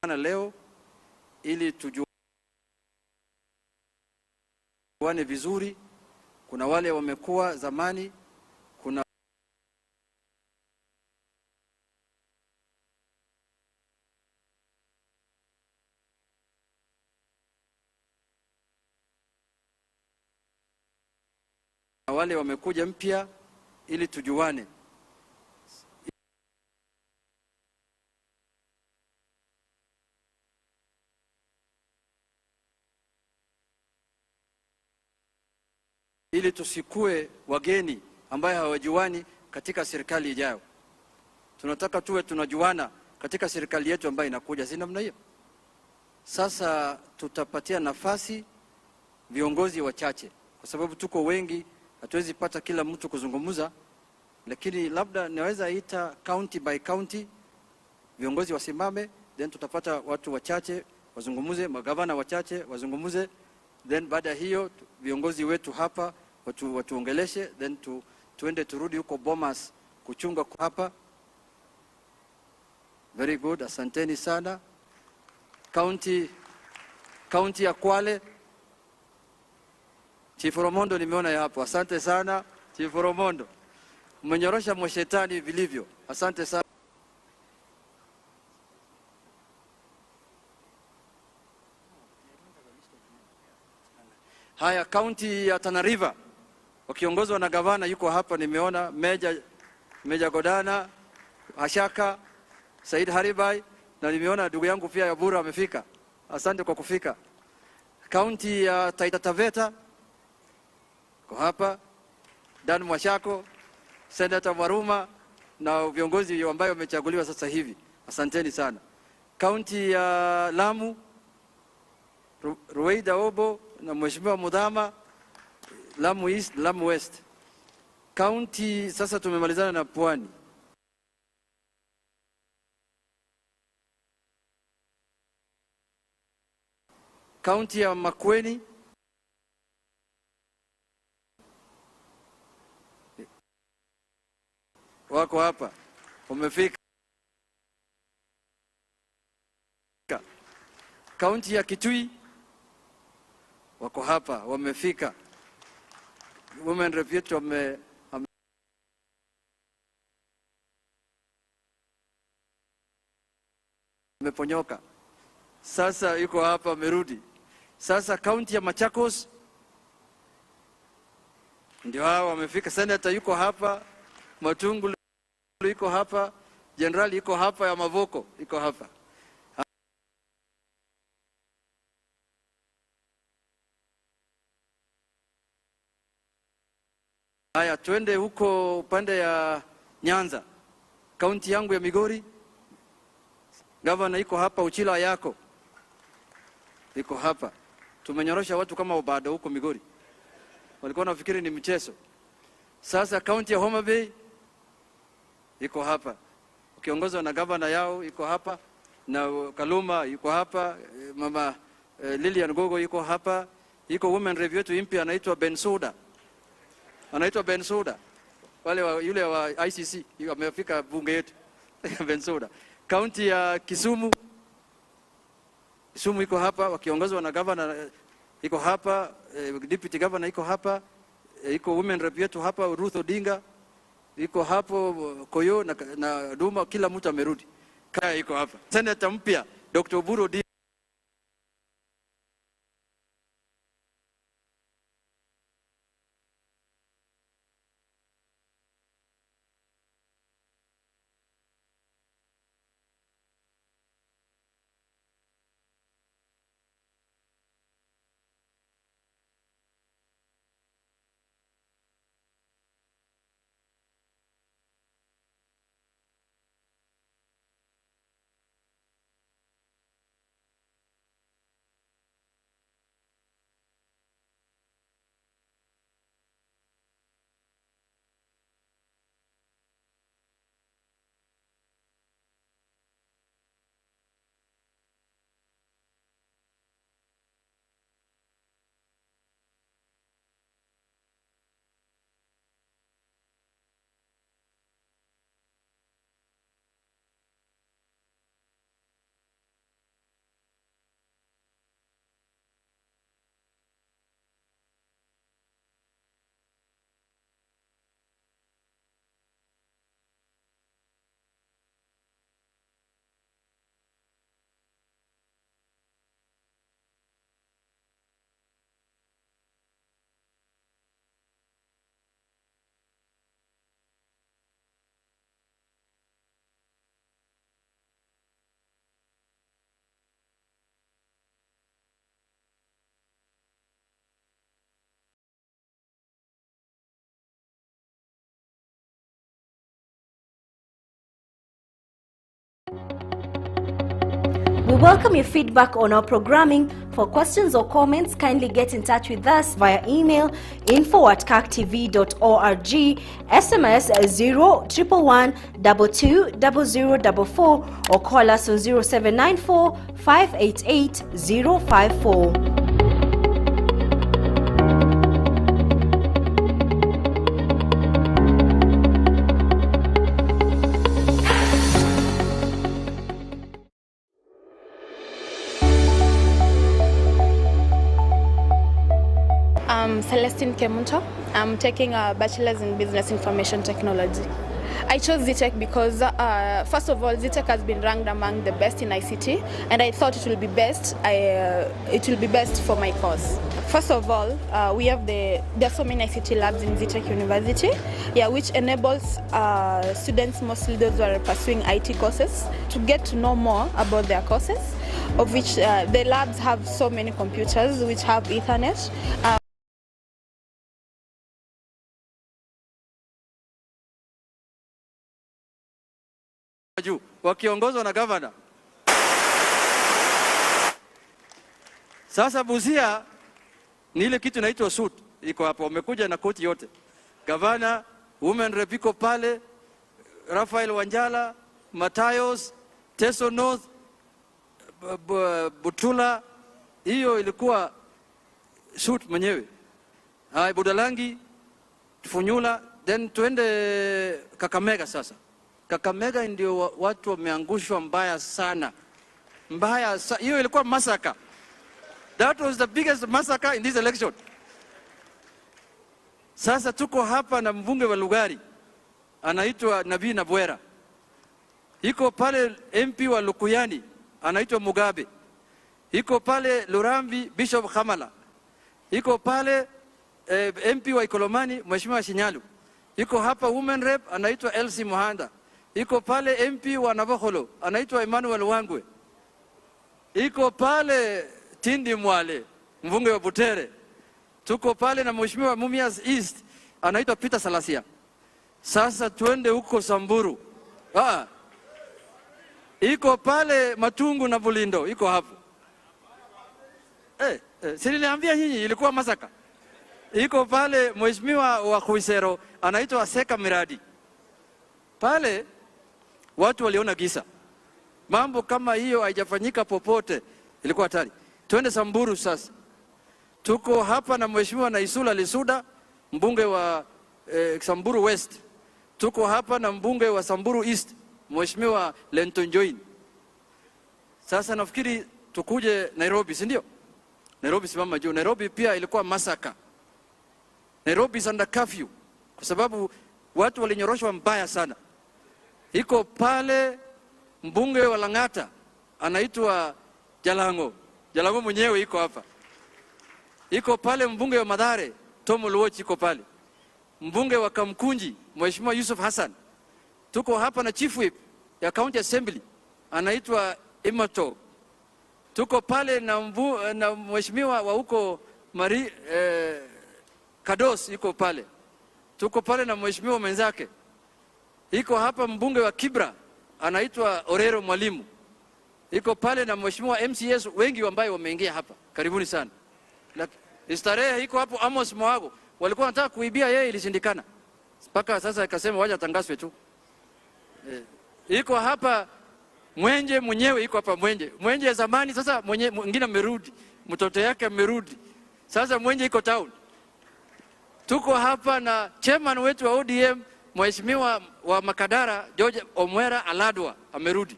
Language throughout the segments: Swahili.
leo ili tujuane vizuri. Kuna wale wamekuwa zamani, kuna wale wamekuja mpya ili tujuane. Ili tusikue wageni ambaye hawajuani katika serikali ijayo. Tunataka tuwe tunajuana katika serikali yetu ambayo inakuja, si namna hiyo? Sasa tutapatia nafasi viongozi wachache, kwa sababu tuko wengi, hatuwezi pata kila mtu kuzungumza, lakini labda naweza ita county by county, viongozi wasimame, then tutapata watu wachache wazungumuze, magavana wachache wazungumuze, then baada hiyo viongozi wetu hapa watuongeleshe, then tuende turudi huko Bomas kuchunga hapa. Very good, asanteni sana. County ya Kwale, Chief Romondo nimeona ya hapo. Asante sana Chief Romondo, mmenyorosha mshetani vilivyo. Asante sana. Haya, county ya Tana River wakiongozwa na gavana yuko hapa, nimeona Meja Godana, Ashaka, Said Haribai, na nimeona ndugu yangu pia ya Bura amefika. Asante kwa kufika. County ya Taita Taveta kwa hapa, Dan Mwashako, Senator Waruma na viongozi ambao wamechaguliwa sasa hivi. Asanteni sana. County ya Lamu, Ruweida Obo na Mheshimiwa Mudhama, Lamu East, Lamu West. County sasa tumemalizana na Pwani. County ya Makueni, wako hapa, wamefika. County ya Kitui wako hapa, wamefika. Women rep yetu ameponyoka, sasa yuko hapa, amerudi. Sasa county ya Machakos ndio hao wamefika. Senator yuko hapa, Matungu yuko hapa, General yuko hapa, ya Mavoko yuko hapa. Haya, tuende huko upande ya Nyanza. County yangu ya Migori, Governor yuko hapa, Uchila yako yuko hapa. Tumenyorosha watu kama bado huko Migori, walikuwa nafikiri ni mchezo. Sasa county ya Homa Bay yuko hapa, ukiongozwa na governor yao yuko hapa, na Kaluma yuko hapa, mama Lilian Gogo yuko hapa. Yuko women rep yetu impia anaitwa Bensuda, wale yule wa ICC amefika bunge yetu Bensuda. County ya Kisumu iko hapa, wakiongozwa na governor iko hapa, deputy governor iko hapa, iko women rep yetu hapa Ruth Odinga iko hapo, Koyo na Duma, kila mtu amerudi. Kaya iko hapa. Senator mpya Dr. Oburu Odinga We welcome your feedback on our programming. For questions or comments, kindly get in touch with us via email info@caktv.org, SMS 0111 220044, or call us on 0794 588 054. I'm Celestine Kemunto. I'm taking a bachelor's in business information technology. I chose ZTech because, first of all, ZTech has been ranked among the best in ICT, and I thought it will be best. It will be best for my course. First of all, there are so many ICT labs in ZTech University, which enables students, mostly those who are pursuing IT courses, to get to know more about their courses, of which the labs have so many computers which have Ethernet. Wakiongozwa na gavana. Sasa Busia ni ile kitu inaitwa suit iko hapo, wamekuja na koti yote. Gavana, women rep iko pale, Rafael Wanjala, Matayos, Teso North, Butula, hiyo ilikuwa suit mwenyewe. Budalangi, Funyula, then tuende Kakamega sasa. Kakamega ndio watu wameangushwa mbaya sana. Hiyo ilikuwa massacre. That was the biggest massacre in this election. Sasa tuko hapa na mbunge wa Lugari, anaitwa Nabii Nabwera. Iko pale MP wa Lukuyani, anaitwa Mugabe. Iko pale Lurambi, Bishop Khamala. Iko pale MP wa Ikolomani, Mheshimiwa Shinyalu. Iko hapa women rep, anaitwa Elsie Muhanda. Iko pale MP wa Navakholo, anaitwa Emmanuel Wangwe. Iko pale Tindi Mwale, mbunge wa Butere. Tuko pale na Mheshimiwa Mumias East, anaitwa Peter Salasia. Sasa tuende huko Samburu. Iko pale Matungu na Bulindo, iko hapo. Siniambia nyinyi ilikuwa masaka. Iko pale Mheshimiwa wa Khuisero, anaitwa Seka Miradi. Pale watu waliona gisa. Mambo kama hiyo haijafanyika popote, ilikuwa hatari. Tuende Samburu sasa. Tuko hapa na Mheshimiwa Naisula Lisuda, mbunge wa Samburu West. Tuko hapa na mbunge wa Samburu East, Mheshimiwa Lenton Join. Sasa nafikiri tukuje Nairobi, si ndio? Nairobi simama juu. Nairobi pia ilikuwa masaka. Nairobi is under curfew kwa sababu watu walinyoroshwa mbaya sana. Iko pale mbunge wa Lang'ata, anaitwa Jalango. Jalango mwenyewe iko hapa. Iko pale mbunge wa Mathare, Tom Luoch iko pale. Mbunge wa Kamkunji, Mheshimiwa Yusuf Hassan. Tuko hapa na Chief Whip ya County Assembly, anaitwa Imato. Tuko pale na Mheshimiwa wa huko Kados iko pale. Tuko pale na Mheshimiwa mwenzake. Iko hapa mbunge wa Kibra, anaitwa Orero Mwalimu. Iko pale na Mheshimiwa MCS wengi ambao wameingia hapa. Karibuni sana. Istarehe iko hapo Amos Mwago. Walikuwa wanataka kuibia yeye, ilishindikana. Mpaka sasa akasema waje atangazwe tu. Iko hapa Mwenje mwenyewe, iko hapa Mwenje. Mwenje ya zamani, sasa mwingine amerudi. Mtoto yake amerudi. Sasa Mwenje iko town. Tuko hapa na chairman wetu wa ODM, Mheshimiwa wa Makadara, George Omwera Aladwa, amerudi.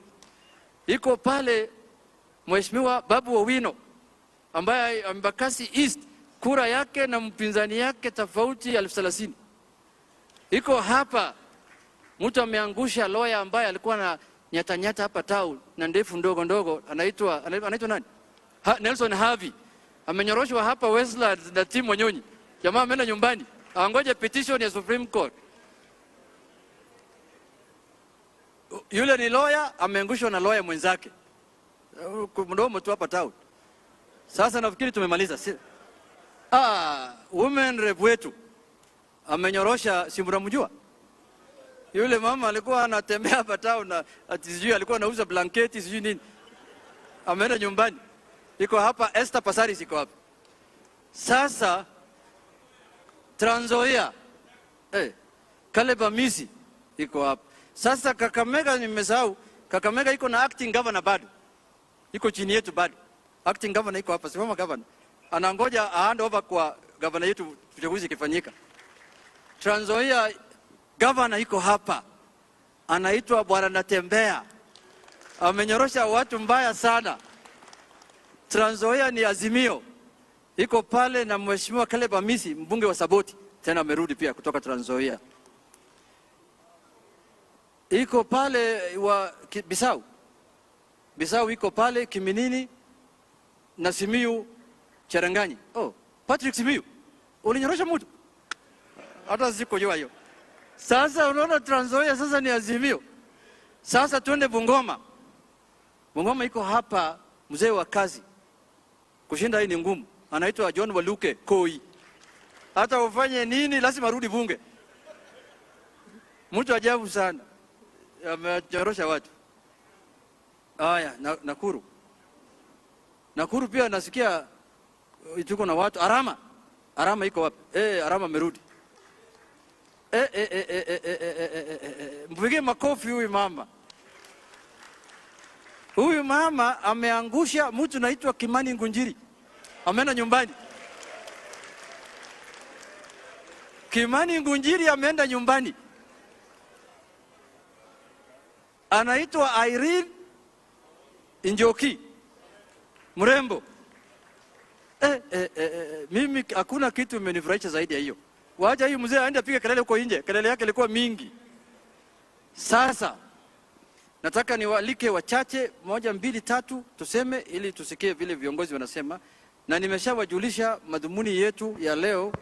Iko pale Mheshimiwa Babu Owino, ambaye Embakasi East, kura yake na mpinzani yake tofauti 30,000. Iko hapa mtu ameangusha lawyer ambaye alikuwa na nyata hapa town na ndefu ndogo, anaitwa nani? Nelson Havi. Amenyoroshwa hapa Westlands na timu Wanyonyi. Jamaa ameenda nyumbani, angoje petition ya Supreme Court. Yule ni lawyer, ameangushwa na lawyer mwenzake. Mdomo tu hapa town. Sasa nafikiri tumemaliza. Women rep wetu amenyorosha, si mnamjua? Yule mama alikuwa anatembea hapa town na sijui alikuwa anauza blanketi sijui nini. ameenda nyumbani. Iko hapa Esther Passaris iko hapa. Sasa Trans Nzoia Caleb Amisi iko hapa. Sasa Kakamega nimesahau, Kakamega iko na acting governor bado. Iko chini yetu bado. Acting governor iko hapa, simama governor. Anangoja hand over kwa governor yetu uchaguzi kifanyika. Trans Nzoia governor iko hapa. Anaitwa Bwana Natembea. Amenyorosha watu mbaya sana. Trans Nzoia ni Azimio. Iko pale na Mheshimiwa Caleb Amisi, mbunge wa Saboti, tena amerudi pia kutoka Trans Nzoia. Iko pale wa Bisau. Bisau iko pale Kiminini na Simiyu Cherangani. Patrick Simiyu. Ulinyorosha mtu. Hata sikujua hiyo. Sasa unaona Trans Nzoia sasa ni Azimio. Sasa tuende Bungoma. Bungoma iko hapa mzee wa kazi. Kushinda hii ni ngumu. Anaitwa John Waluke Koi. Hata ufanye nini lazima rudi bunge. Mtu ajabu sana. Ametorosha watu. Haya, Nakuru. Nakuru pia nasikia tuko na watu. Arama iko wapi? Arama amerudi. Mpige makofi huyu mama. Huyu mama ameangusha mtu naitwa Kimani Ngunjiri. Ameenda nyumbani. Kimani Ngunjiri ameenda nyumbani. Anaitwa Irene Njoki. Mrembo. Mimi hakuna kitu imenifurahisha zaidi ya hiyo. Wacha hiyo mzee aende apige kelele huko nje. Kelele yake ilikuwa mingi. Sasa nataka niwaalike wachache 1, 2, 3 tuseme ili tusikie vile viongozi wanasema, na nimeshawajulisha madhumuni yetu ya leo.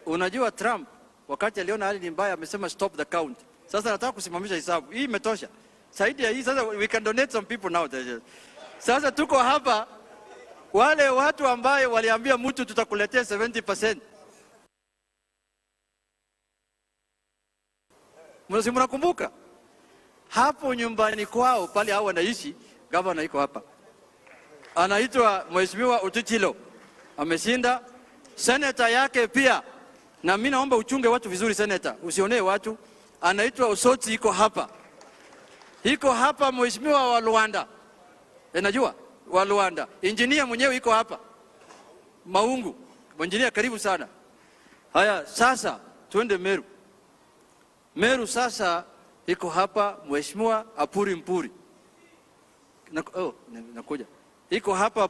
Unajua Trump wakati aliona hali ni mbaya amesema stop the count. Sasa nataka kusimamisha hesabu. Hii imetosha. Zaidi ya hii sasa we can donate some people now. Sasa tuko hapa wale watu ambao waliambia mtu tutakuletea 70%. Mnakumbuka? Hapo nyumbani kwao pale hao wanaishi, gavana iko hapa. Anaitwa Mheshimiwa Ututilo. Ameshinda. Senator yake pia. Na mimi naomba uchunge watu vizuri senator. Usionee watu. Anaitwa Osoti iko hapa. Iko hapa Mheshimiwa wa Luanda. Najua wa Luanda. Engineer mwenyewe iko hapa. Maungu. Engineer karibu sana. Haya sasa tuende Meru. Meru sasa iko hapa Mheshimiwa Apuri Mpuri. Nakuja. Iko hapa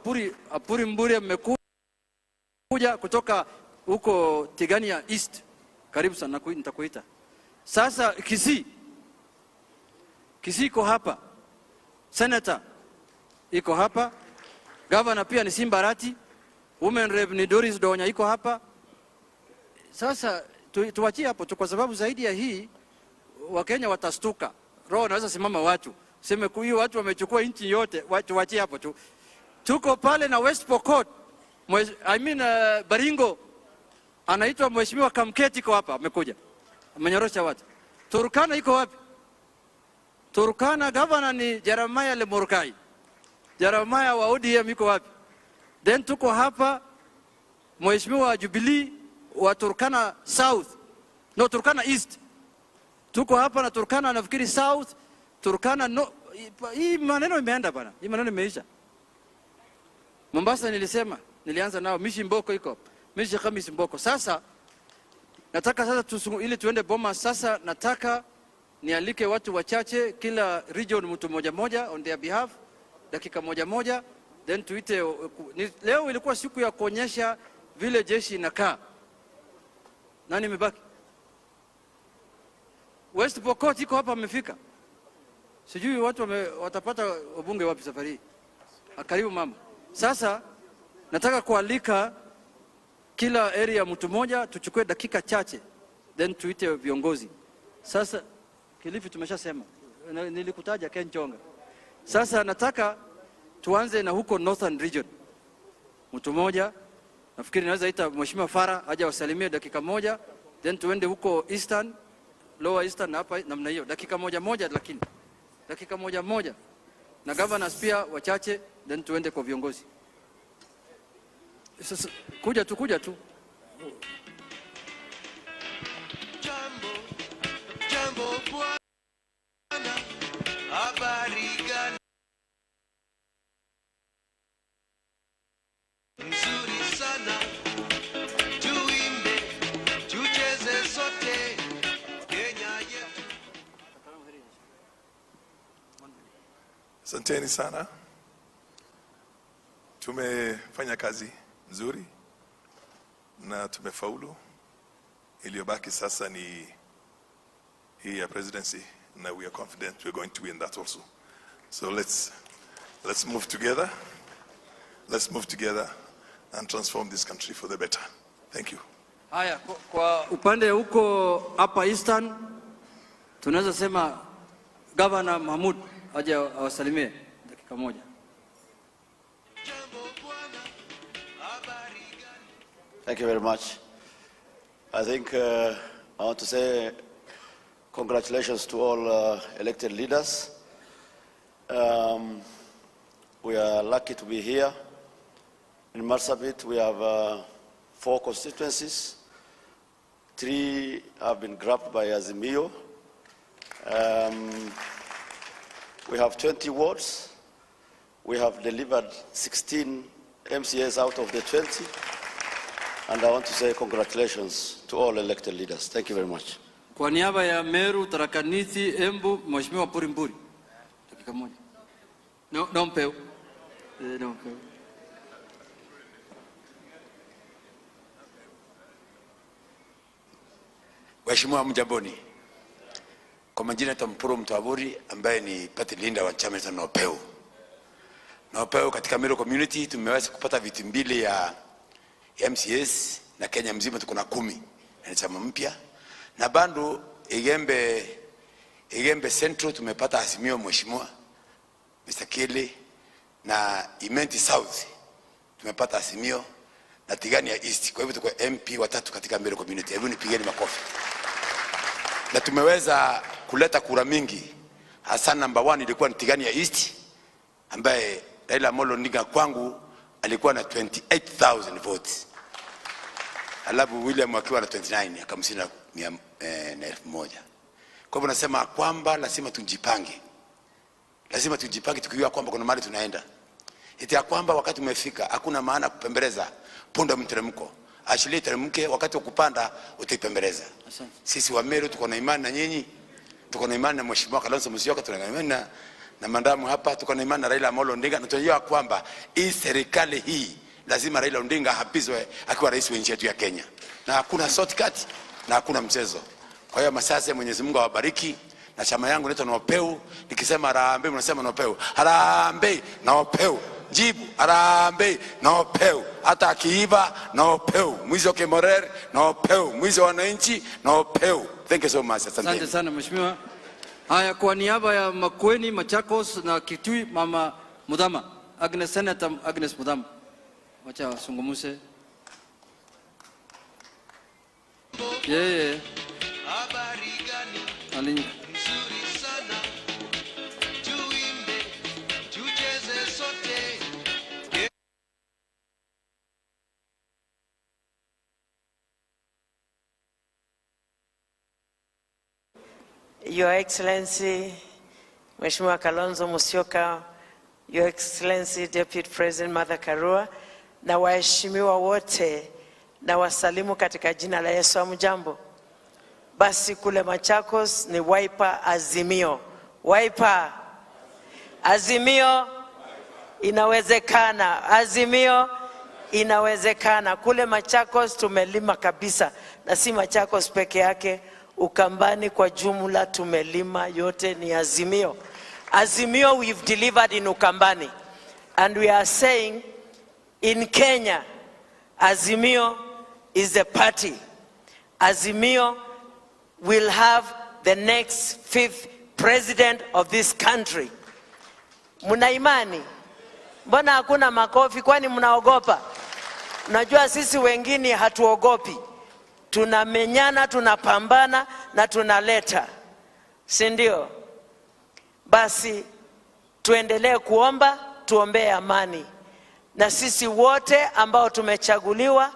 Apuri Mpuri amekuja kutoka huko Tigania East. Karibu sana nitakuita. Sasa Kisii iko hapa. Senator iko hapa. Governor pia ni Simbarati. Women Rep ni Doris Donya iko hapa. Sasa tuachie hapo tu kwa sababu zaidi ya hii Wakenya watastuka. Roho naweza simama watu. Sema kuyi watu wamechukua nchi yote, watu waachie hapo tu. Tuko pale na West Pokot. Baringo anaitwa Mheshimiwa Kamketi iko hapa, amekuja. Amenyorosha watu. Turkana iko wapi? Turkana governor ni Jeremiah Lemurkai. Jeremiah wa ODM iko wapi? Then tuko hapa Mheshimiwa Jubilee wa Turkana South. No, Turkana East. Tuko hapa na Turkana nafikiri South, Turkana no. Hii maneno imeenda bana. Hii maneno imeisha. Mombasa nilianza nao Mishi Mboko iko. Mishi Khamis Mboko. Sasa nataka sasa ili tuende Boma sasa nataka nialike watu wachache kila region mtu moja on their behalf dakika moja then tuite leo ilikuwa siku ya kuonyesha vile jeshi inakaa. Nani imebaki? West Pokot iko hapa amefika. Sijui watu watapata wabunge wapi safari hii. Karibu mama. Sasa nataka kualika kila area mtu moja tuchukue dakika chache then tuite viongozi. Sasa Kilifi tumeshasema. Nilikutaja Ken Chonga. Sasa nataka tuanze na huko Northern Region. Mtu moja nafikiri naweza ita Mheshimiwa Fara aje wasalimie dakika moja then tuende huko Eastern Lower Eastern hapa namna hiyo, dakika moja, lakini dakika moja na governors pia wachache, then tuende kwa viongozi. Sasa kuja tu. Jambo bwana, habari gani? Nzuri sana, tuimbe, tucheze sote, Kenya yetu. Asanteni sana. Tumefanya kazi nzuri na tumefaulu. Iliyobaki sasa ni hii ya presidency, and we are confident we're going to win that also. So let's move together. Let's move together and transform this country for the better. Thank you. Haya, kwa upande huko hapa Eastern tunaweza sema Governor Mahmoud aje awasalimie dakika moja. Thank you very much. I think I want to say congratulations to all elected leaders. We are lucky to be here. In Marsabit, we have 4 constituencies. 3 have been grabbed by Azimio. We have 20 wards. We have delivered 16 MCAs out of the 20. And I want to say congratulations to all elected leaders. Thank you very much. Kwa niaba ya Meru, Tharaka Nithi, Embu, Mheshimiwa Purimburi. Dakika moja. No mpeo. No mpeo. Mheshimiwa Mjamboni. Kwa majina Tampuro Mtwaburi ambaye ni party leader wa chama cha Nopeu. Nopeu katika Meru community tumeweza kupata viti 2 ya MCS na Kenya mzima tuko na 10. Ni chama mpya. Na bado Igembe Central tumepata Azimio Mheshimiwa Mr. Kele, na Imenti South tumepata Azimio, na Tigania East. Kwa hivyo tuko MP 3 katika Meru community. Hebu nipigeni makofi. Na tumeweza kuleta kura mingi. Hasa number 1 ilikuwa ni Tigania East ambaye Raila Amolo Odinga kwangu alikuwa na 28,000 votes. Alafu William akiwa na 29 akamshinda 1,000. Kwa hivyo nasema kwamba lazima tujipange. Lazima tujipange tukijua kwamba kuna mahali tunaenda. Eti ya kwamba wakati umefika hakuna maana kupembeleza punda mteremko. Ashili teremke wakati wa kupanda utaipembeleza. Sisi wa Meru tuko na imani na nyinyi. Tuko na imani na Mheshimiwa Kalonzo Musyoka, tuko na imani na mandamu hapa, tuko na imani na Raila Amolo Odinga, na tunajua kwamba hii serikali hii lazima Raila Odinga hapizwe akiwa rais wa nchi yetu ya Kenya. Na hakuna shortcut na hakuna mchezo. Kwa hiyo masasa Mwenyezi Mungu awabariki, na chama yangu naitwa Nopeu. Nikisema harambee mnasema Nopeu. Harambee Nopeu. Jibu harambee Nopeu. Hata akiiba Nopeu. Mwizi wa Kemorer Nopeu. Mwizi wa wananchi Nopeu. Thank you so much. Asante sana Mheshimiwa. Haya, kwa niaba ya Makueni, Machakos na Kitui, Mama Mudhama, Senator Agnes Mudhama. Wacha wasungumuse. Habari gani? Nzuri sana. Tuimbe, tucheze sote. Your Excellency, Mheshimiwa Kalonzo Musyoka, Your Excellency Deputy President Martha Karua, na waheshimiwa wote na wasalimu katika jina la Yesu. Hamjambo? Basi kule Machakos ni Wiper Azimio. Wiper Azimio inawezekana. Azimio inawezekana. Kule Machakos tumelima kabisa, na si Machakos peke yake, Ukambani kwa jumla tumelima, yote ni Azimio. Azimio we've delivered in Ukambani, and we are saying in Kenya, Azimio is the party. Azimio will have the next 5th president of this country. Muna imani? Mbona hakuna makofi? Kwani mnaogopa? Unajua sisi wengine hatuogopi. tunamenyana, tunapambana na tunaleta, si ndio? Basi tuendelee kuomba, tuombee amani, na sisi wote ambao tumechaguliwa,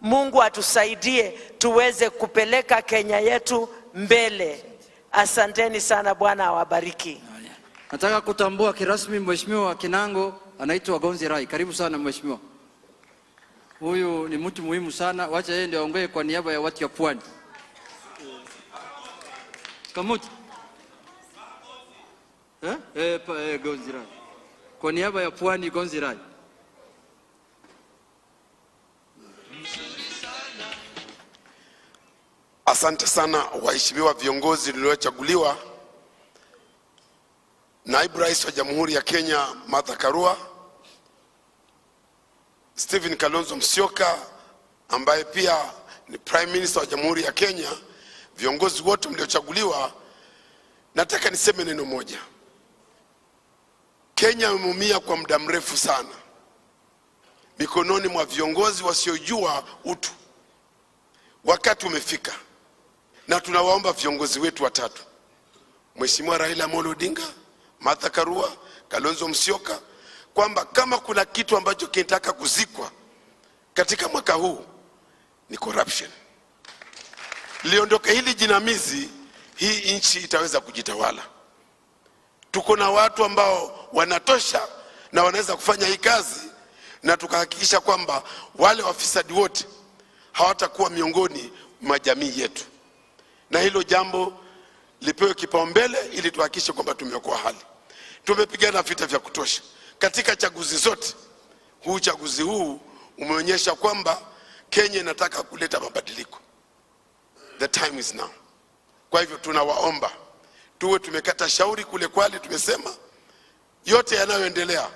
Mungu atusaidie tuweze kupeleka Kenya yetu mbele. Asanteni sana, Bwana awabariki. Nataka kutambua kirasmi Mheshimiwa Kinango anaitwa Gonzi Rai. Karibu sana Mheshimiwa. Huyu ni mtu muhimu sana. Wacha yeye ndio aongee kwa niaba ya watu ya Pwani. Kamuti. Gonzi Rai. Kwa niaba ya Pwani, Gonzi Rai. Asante sana waheshimiwa viongozi mliochaguliwa. Naibu Rais wa Jamhuri ya Kenya Martha Karua, Stephen Kalonzo Musyoka ambaye pia ni Prime Minister wa Jamhuri ya Kenya, viongozi wote mliochaguliwa, nataka niseme neno moja. Kenya imeumia kwa muda mrefu sana mikononi mwa viongozi wasiojua utu. Wakati umefika na tunawaomba viongozi wetu watatu, Mheshimiwa Raila Amolo Odinga, Martha Karua, Kalonzo Musyoka, kwamba kama kuna kitu ambacho kinataka kuzikwa katika mwaka huu ni corruption. Liondoke hili jinamizi, hii nchi itaweza kujitawala. Tuko na watu ambao wanatosha na wanaweza kufanya hii kazi, na tukahakikisha kwamba wale wafisadi wote hawatakuwa miongoni mwa jamii yetu, na hilo jambo lipewe kipaumbele ili tuhakikishe kwamba tumeokoa hali. Tumepigana vita vya kutosha katika chaguzi zote. Uchaguzi huu umeonyesha kwamba Kenya inataka kuleta mabadiliko. The time is now. Kwa hivyo tunawaomba tuwe tumekata shauri kule Kwale, tumesema yote yanayoendelea,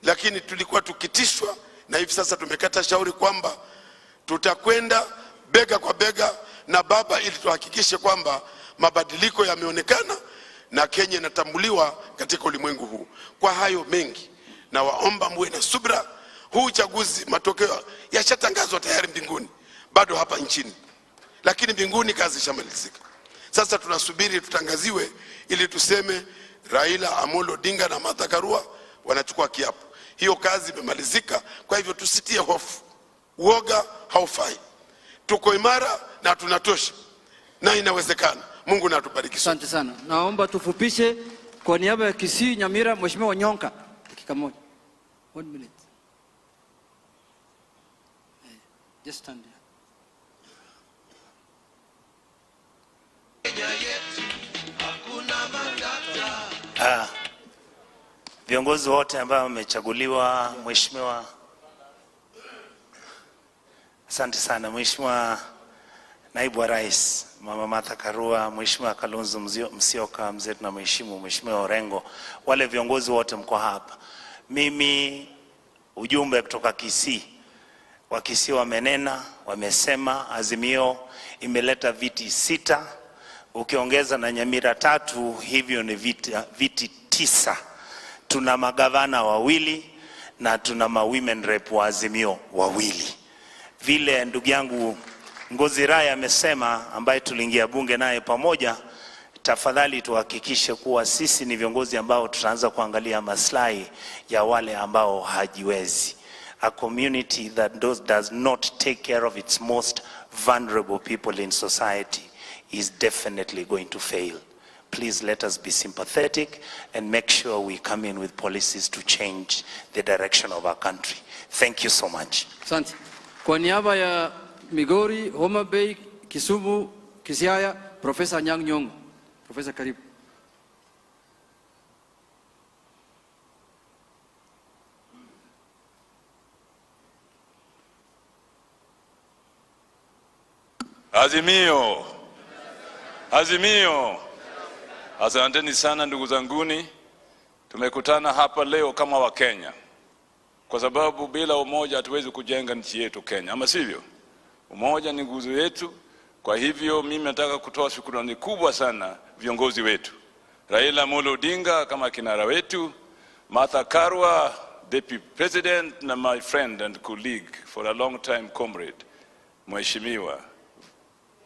lakini tulikuwa tukitishwa, na hivi sasa tumekata shauri kwamba tutakwenda bega kwa bega na baba ili tuhakikishe kwamba mabadiliko yameonekana na Kenya inatambuliwa katika ulimwengu huu. Kwa hayo mengi, na waomba muwe na subra. Huu uchaguzi matokeo yashatangazwa tayari mbinguni, bado hapa nchini, lakini mbinguni kazi ishamalizika. Sasa tunasubiri tutangaziwe ili tuseme Raila Amolo Odinga na Martha Karua wanachukua kiapo. Hiyo kazi imemalizika. Kwa hivyo tusitie hofu, uoga haufai. Tuko imara na tunatosha, na inawezekana. Mungu na atubariki. Asante sana. Naomba tufupishe kwa niaba ya Kisii Nyamira, Mheshimiwa Nyonka, dakika moja. 1 minute. Just stand there. Viongozi wote ambao wamechaguliwa, Mheshimiwa, asante sana Mheshimiwa Naibu wa Rais Mama Martha Karua, Mheshimiwa Kalonzo Musyoka, mzee na mheshimiwa Mheshimiwa Orengo, wale viongozi wote mko hapa. Mimi ujumbe kutoka Kisii, wa Kisii wamenena, wamesema Azimio imeleta viti 6, ukiongeza na Nyamira 3, hivyo ni viti 9. Tuna magavana 2 na tuna women rep wa Azimio 2. Vile ndugu yangu Ngozi Rai amesema, ambaye tuliingia bunge naye pamoja, tafadhali tuhakikishe kuwa sisi ni viongozi ambao tutaanza kuangalia maslahi ya wale ambao hajiwezi. A community that does not take care of its most vulnerable people in society is definitely going to fail. Please let us be sympathetic and make sure we come in with policies to change the direction of our country. Thank you so much. Asante. Kwa niaba ya Migori, Homa Bay, Kisumu, Kisiaya, Professor Anyang' Nyong'o. Professor, karibu. Azimio. Azimio. Asanteni sana ndugu zanguni. Tumekutana hapa leo kama wa Kenya, kwa sababu bila umoja hatuwezi kujenga nchi yetu Kenya, ama sivyo? Umoja ni nguzo yetu. Kwa hivyo mimi nataka kutoa shukrani kubwa sana viongozi wetu. Raila Amolo Odinga kama kinara wetu, Martha Karua, Deputy President, na my friend and colleague for a long time comrade, Mheshimiwa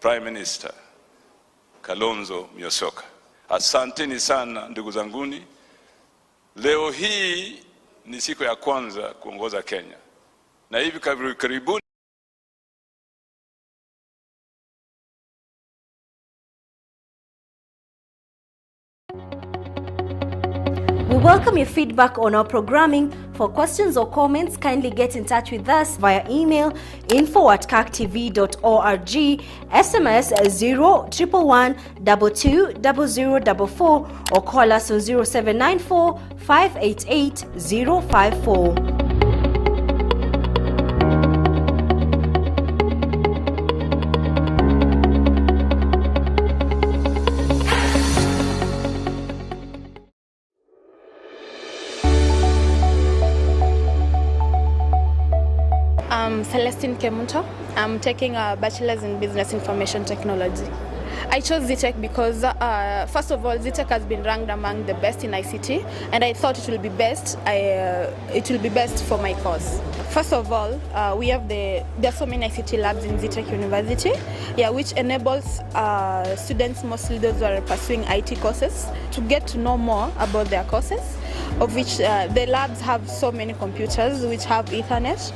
Prime Minister Kalonzo Musyoka. Asanteni sana ndugu zanguni. Leo hii ni siku ya kwanza kuongoza Kenya. Na hivi karibuni We welcome your feedback on our programming. For questions or comments, kindly get in touch with us via email info@kaktv.org, SMS 0111 220044, or call us on 0794 588 054. Celestine Kemunto. I'm taking a bachelor's in business information technology. I chose ZTech because, first of all, ZTech has been ranked among the best in ICT, and I thought it will be best. It will be best for my course. First of all, there are so many ICT labs in ZTech University, which enables students, mostly those who are pursuing IT courses, to get to know more about their courses, of which the labs have so many computers which have Ethernet,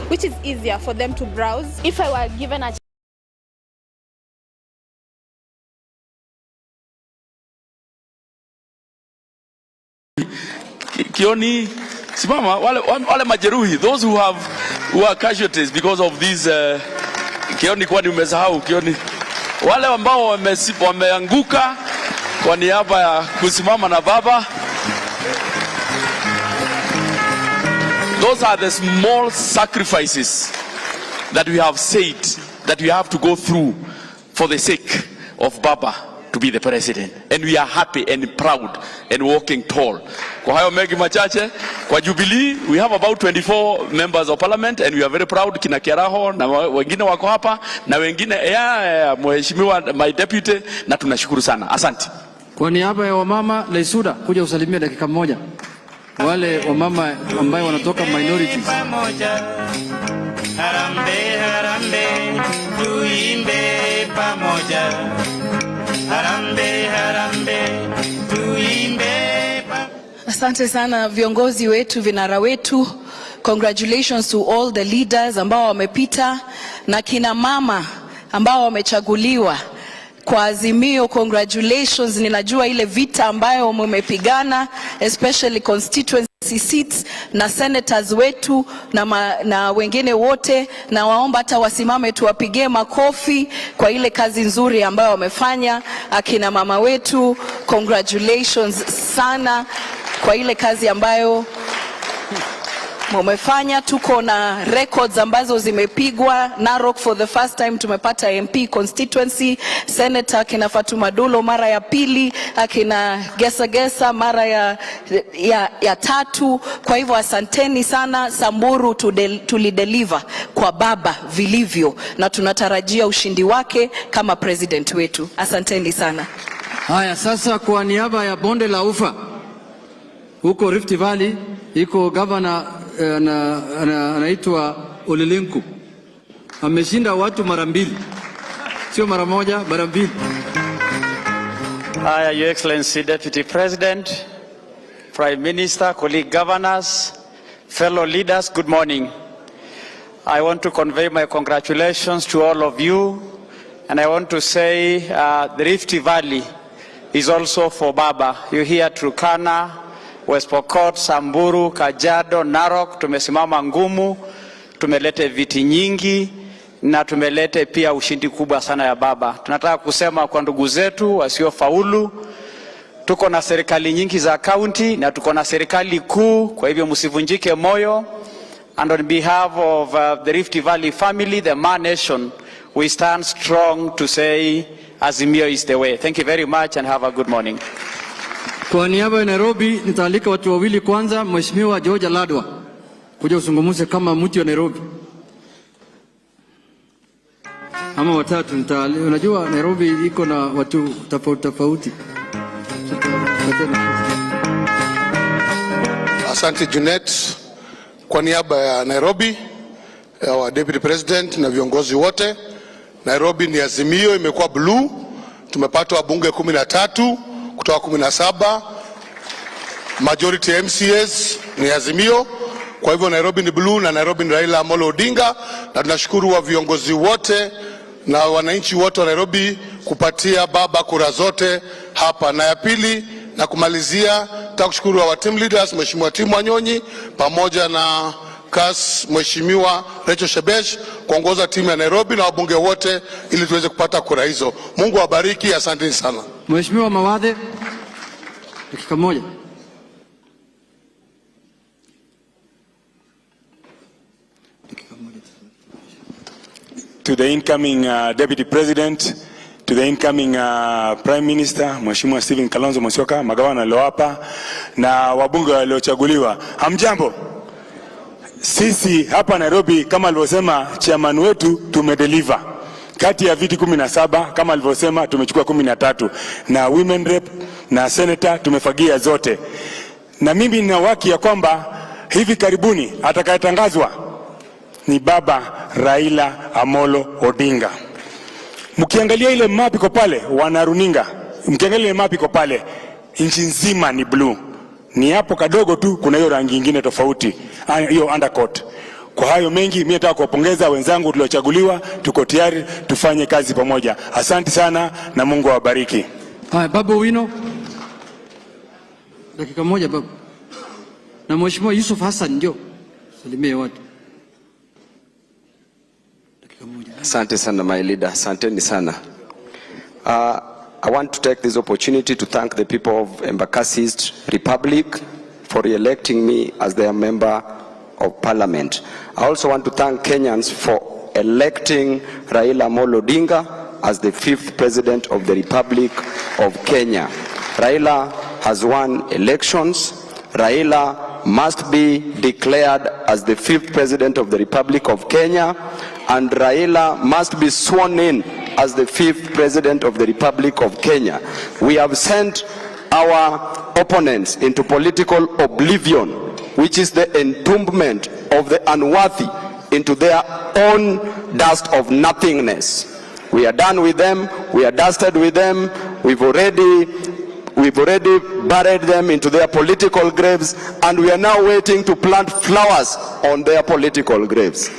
which is easier for them to browse. If I were given a Kioni, simama wale majeruhi, those who are casualties because of these Kioni, kwani umesahau Kioni, wale ambao wameanguka kwa niaba ya kusimama na baba. Those are the small sacrifices that we have said that we have to go through for the sake of Baba to be the president, and we are happy and proud and walking tall. Kwa hayo mengi machache, kwa Jubilee we have about 24 members of parliament, and we are very proud. Kina Kiaraho na wengine wako hapa na wengine mheshimiwa my deputy, na tunashukuru sana. Asante. Kwa niaba ya wamama, Leisuda, kuja usalimia dakika moja wale wamama ambao wanatoka minorities. Harambe harambe tuimbe pamoja. Harambe harambe tuimbe pamoja. Asante sana viongozi wetu, vinara wetu. Congratulations to all the leaders ambao wamepita na kina mama ambao wamechaguliwa kwa Azimio. Congratulations, ninajua ile vita ambayo mmepigana, especially constituency seats na senators wetu na wengine wote, na waomba hata wasimame tuwapigie makofi kwa ile kazi nzuri ambayo wamefanya. Akina mama wetu, congratulations sana kwa ile kazi ambayo mumefanya. Tuko na records ambazo zimepigwa. Narok for the first time tumepata MP constituency, Senator akina Fatuma Dulo mara ya pili, akina Gesa mara ya tatu. Kwa hivyo asanteni sana. Samburu tulideliver kwa baba vilivyo, na tunatarajia ushindi wake kama president wetu. Asanteni sana. Haya, sasa kwa niaba ya Bonde la Ufa huko Rift Valley, iko governor anaitwa Olelenku. Ameshinda watu mara mbili, sio mara moja, mara mbili. Your Excellency Deputy President, Prime Minister, colleague governors, fellow leaders, good morning. I want to convey my congratulations to all of you, and I want to say the Rift Valley is also for Baba. You hear Turkana, West Pokot, Samburu, Kajiado, Narok, tumesimama ngumu, tumelete viti nyingi na tumelete pia ushindi kubwa sana ya Baba. Tunataka kusema kwa ndugu zetu wasiofaulu, tuko na serikali nyingi za county na tuko na serikali kuu, kwa hivyo msivunjike moyo. And on behalf of the Rift Valley family, the Ma Nation, we stand strong to say Azimio is the way. Thank you very much and have a good morning. Kwa niaba ya Nairobi nitaalika watu wawili. Kwanza Mheshimiwa George Ladwa kuja usungumuze kama mtu wa Nairobi, ama watatu. Unajua Nairobi iko na watu tofauti. Asante Junet. Kwa niaba ya Nairobi, wa Deputy President na viongozi wote, Nairobi ni Azimio, imekuwa blue. Tumepata wabunge 13 kutoka 17. Majority MCAs ni Azimio. Kwa hivyo Nairobi ni blue na Nairobi ni Raila Amolo Odinga, na tunashukuru wa viongozi wote na wananchi wote wa Nairobi kupatia baba kura zote hapa. Na ya pili na kumalizia, nataka kushukuru wa team leaders, Mheshimiwa Timu Wanyonyi pamoja na CAS Mheshimiwa Rachel Shebesh kuongoza timu ya Nairobi na wabunge wote ili tuweze kupata kura hizo. Mungu awabariki, asanteni sana. Mheshimiwa Mawadhe, dakika moja. To the incoming Deputy President, to the incoming Prime Minister, Mheshimiwa Stephen Kalonzo Musyoka, magavana waliowapa na wabunge waliochaguliwa. Hamjambo. Sisi hapa Nairobi kama alivyosema chairman wetu tumedeliver. Kati ya viti 17 kama alivyosema tumechukua 13 na women rep na senator tumefagia zote. Na mimi nina haki ya kwamba hivi karibuni atakayetangazwa ni baba Raila Amolo Odinga. Mkiangalia ile map iko pale wanaruninga, mkiangalia ile map iko pale, nchi nzima ni blue. Ni hapo kadogo tu kuna hiyo rangi nyingine tofauti, hiyo undercoat. Kwa hayo mengi mimi nataka kuwapongeza wenzangu tuliochaguliwa, tuko tayari tufanye kazi pamoja. Asante sana na Mungu awabariki. Haya, Babu Wino. Dakika moja babu. Na Mheshimiwa Yusuf Hassan ndio. Salimie watu. Asante sana my leader, asanteni sana. I want to take this opportunity to thank the people of Advocacy Republic for re-electing me as their member of parliament. I also want to thank Kenyans for electing Raila Amolo Odinga as the 5th president of the Republic of Kenya. Raila has won elections. Raila must be declared as the 5th president of the Republic of Kenya, and Raila must be sworn in as the 5th president of the Republic of Kenya. We have sent our opponents into political oblivion, which is the entombment of the unworthy into their own dust of nothingness. We are done with them, we are dusted with them, we've already buried them into their political graves, and we are now waiting to plant flowers on their political graves.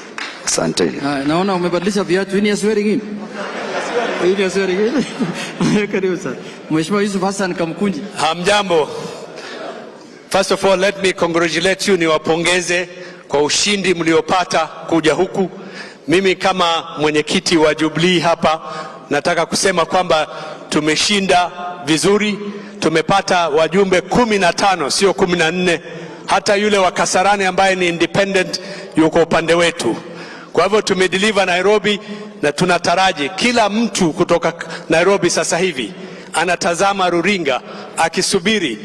Asante. Naona umebadilisha viatu, ni swearing in. Ni swearing in. Karibu sana. Mheshimiwa Yusuf Hassan Kamkunji. Hamjambo. First of all, let me congratulate you, niwapongeze kwa ushindi mliopata kuja huku. Mimi kama mwenyekiti wa Jubilee hapa nataka kusema kwamba tumeshinda vizuri. Tumepata wajumbe 15 sio 14. Hata yule wa Kasarani ambaye ni independent yuko upande wetu. Kwa hivyo tumedeliver Nairobi, na tunataraji kila mtu kutoka Nairobi sasa hivi anatazama ruringa akisubiri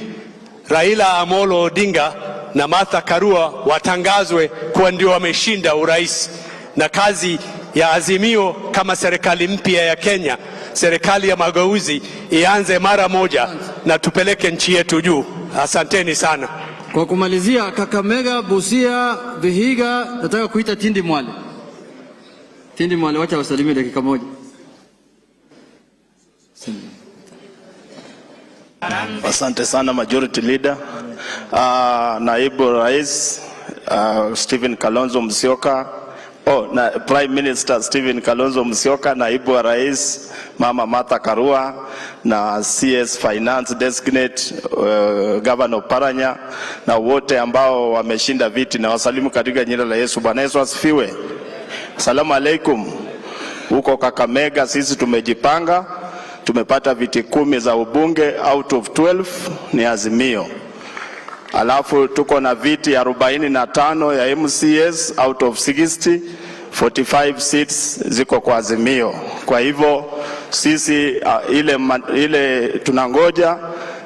Raila Amolo Odinga na Martha Karua watangazwe kuwa ndio wameshinda urais, na kazi ya Azimio kama serikali mpya ya Kenya, serikali ya mageuzi, ianze mara moja na tupeleke nchi yetu juu. Asanteni sana. Kwa kumalizia, Kakamega, Busia, Vihiga, nataka kuita Tindi Mwale. Tindi Mwale, wacha wasalimie dakika moja. Asante sana Majority Leader. Naibu Rais Stephen Kalonzo Musyoka, na Prime Minister Stephen Kalonzo Musyoka, Naibu wa Rais Mama Martha Karua, na CS Finance Designate Governor Paranya, na wote ambao wameshinda viti, na wasalimu katika jina la Yesu. Bwana Yesu asifiwe. Asalamu alaikum. Huko Kakamega sisi tumejipanga, tumepata viti 10 za ubunge out of 12 ni Azimio. Alafu tuko na viti 45 ya MCS out of 60, 45 seats ziko kwa Azimio. Kwa hivyo sisi ile tunangoja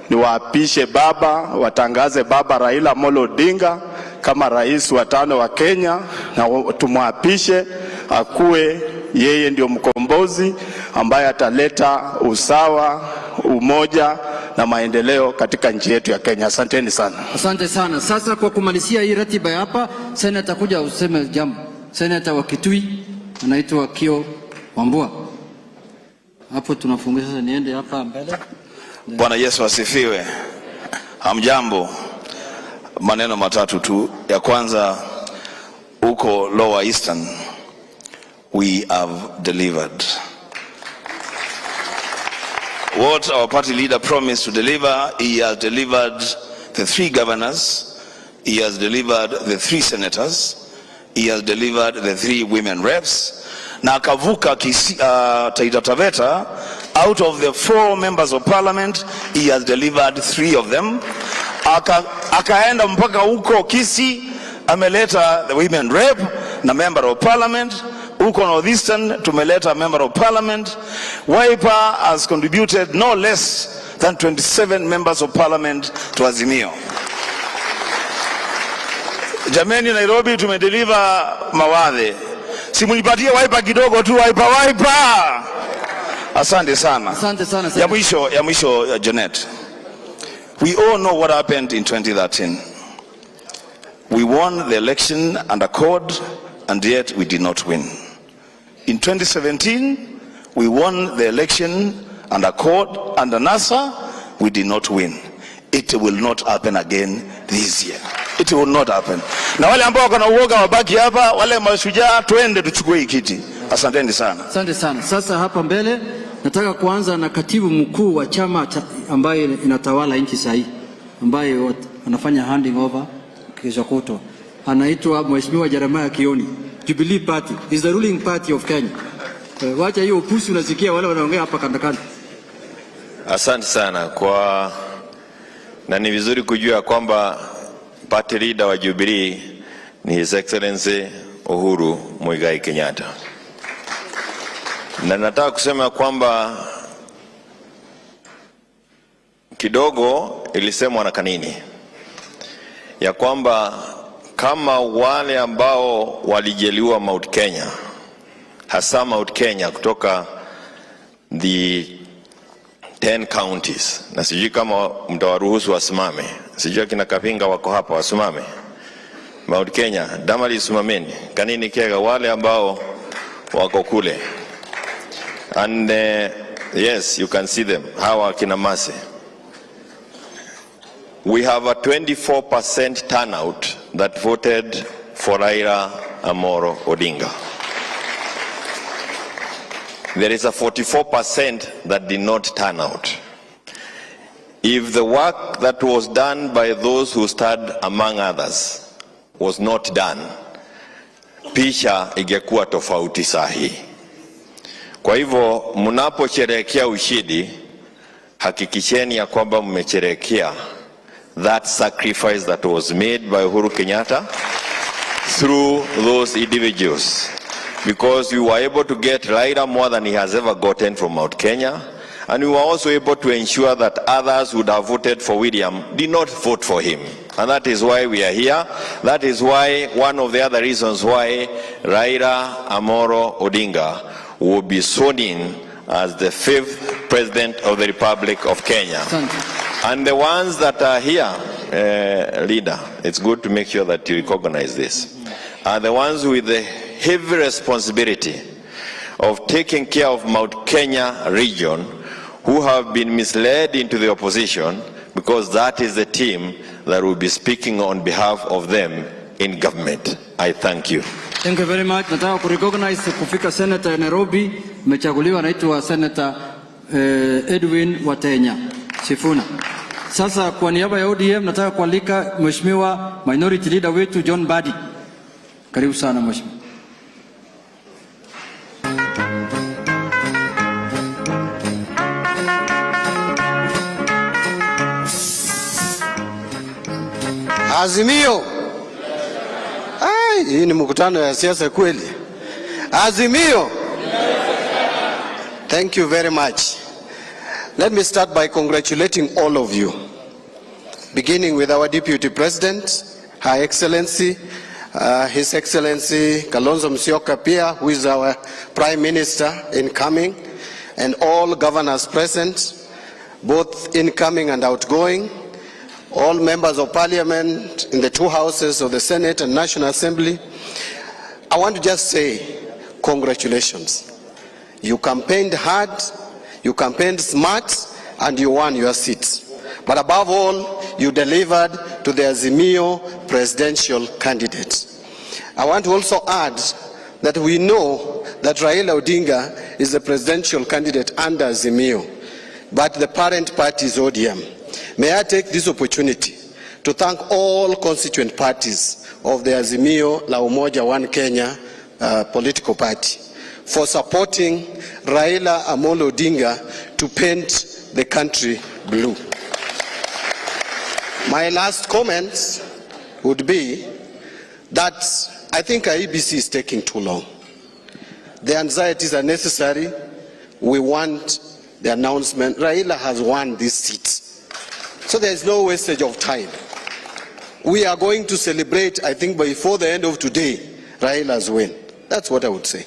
ni waapishe baba, watangaze baba Raila Amolo Odinga kama rais wa 5 wa Kenya, na tumwapishe akuwe yeye ndio mkombozi ambaye ataleta usawa, umoja na maendeleo katika nchi yetu ya Kenya. Asanteni sana. Asante sana. Sasa kwa kumalizia hii ratiba hapa, Senator kuja useme jambo. Senator wa Kitui anaitwa Kio Wambua. Hapo tunafungia sasa, niende hapa mbele. Bwana Yesu asifiwe. Hamjambo. Maneno matatu tu. Ya kwanza, uko Lower Eastern, we have delivered. What our party leader promised to deliver, he has delivered the 3 governors, he has delivered the 3 senators, he has delivered the 3 women reps, na akavuka Taita Taveta. Out of the 4 members of parliament, he has delivered 3 of them. Akaenda mpaka huko Kisii, ameleta the women rep na member of parliament. Huko Northeastern tumeleta member of parliament. Wiper has contributed no less than 27 members of parliament to Azimio. Jameni, Nairobi tumedeliver mawadhe. Simunipatie Wiper kidogo tu, Wiper. Asante sana. Asante sana. Ya mwisho Janet. We all know what happened in 2013. We won the election under code and yet we did not win. In 2017, we won the election under code, under NASA, we did not win. It will not happen again this year. It will not happen. Na wale ambao wako na uoga wabaki hapa, wale mashujaa tuende tuchukue hii kiti. Asanteni sana. Asante sana. Sasa hapa mbele nataka kuanza na katibu mkuu wa chama ambaye inatawala nchi sahihi, ambaye anafanya handing over kesho kutwa. Anaitwa Mheshimiwa Jeremiah Kioni. Jubilee Party is the ruling party of Kenya. Wacha hiyo upusi unasikia wale wanaongea hapa kandakanda. Asante sana na ni vizuri kujua kwamba party leader wa Jubilee ni His Excellency Uhuru Muigai Kenyatta. Na nataka kusema kwamba kidogo ilisemwa na kanini ya kwamba kama wale ambao walijeliwa Mount Kenya, hasa Mount Kenya kutoka the 10 counties, na sijui kama mtawaruhusu wasimame, sijui kina Kapinga wako hapa wasimame. Mount Kenya, damali simameni, kanini Kega, wale ambao wako kule. And yes, you can see them, hawa kina Mase. We have a 24% turnout that voted for Raila Amolo Odinga. There is a 44% that did not turn out. If the work that was done by those who stood among others was not done, picha ingekuwa tofauti sahi. Kwa hivyo mnaposherehekea ushindi, hakikisheni ya kwamba mmesherehekea that sacrifice that was made by Uhuru Kenyatta through those individuals, because we were able to get Raila more than he has ever gotten from Mount Kenya, and we were also able to ensure that others who would have voted for William did not vote for him. And that is why we are here. That is why one of the other reasons why Raila Amolo Odinga will be sworn in as the 5th President of the Republic of Kenya. And the ones that are here, leader, it's good to make sure that you recognize this, are the ones with the heavy responsibility of taking care of Mount Kenya region, who have been misled into the opposition, because that is the team that will be speaking on behalf of them in government. I thank you. Thank you very much. Nataka kurecognize kufika Senator ya Nairobi, mechaguliwa anaitwa Senator Edwin Watenya Sifuna. Sasa kwa niaba ya ODM nataka kualika Mheshimiwa Minority Leader wetu John Badi. Karibu sana Mheshimiwa. Azimio. Hii ni mkutano ya siasa kweli. Azimio. Thank you very much. Let me start by congratulating all of you, beginning with our Deputy President, Her Excellency, His Excellency Kalonzo Musyoka Pia, who is our Prime Minister incoming, and all governors present, both incoming and outgoing, all members of Parliament in the 2 houses of the Senate and National Assembly. I want to just say congratulations. You campaigned hard, You campaigned smart and you won your seat. But above all, you delivered to the Azimio presidential candidate. I want to also add that we know that Raila Odinga is the presidential candidate under Azimio, but the parent party is ODM. May I take this opportunity to thank all constituent parties of the Azimio La Umoja One Kenya political party for supporting Raila Amolo Odinga to paint the country blue. My last comment would be that I think IEBC is taking too long. The anxieties are necessary. We want the announcement. Raila has won this seat. So there is no wastage of time. We are going to celebrate, I think, before the end of today, Raila's win. That's what I would say.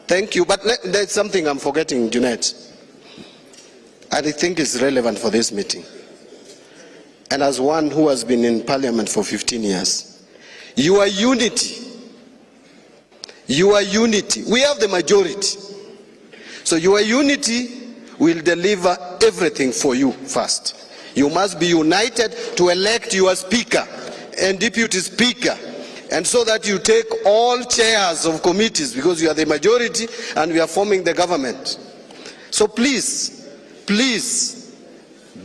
Thank you. But there's something I'm forgetting, Junet. And I think is relevant for this meeting. And as one who has been in parliament for 15 years, your unity, we have the majority. So your unity will deliver everything for you first. You must be united to elect your speaker and deputy speaker, and so that you take all chairs of committees, because you are the majority and we are forming the government. So please, please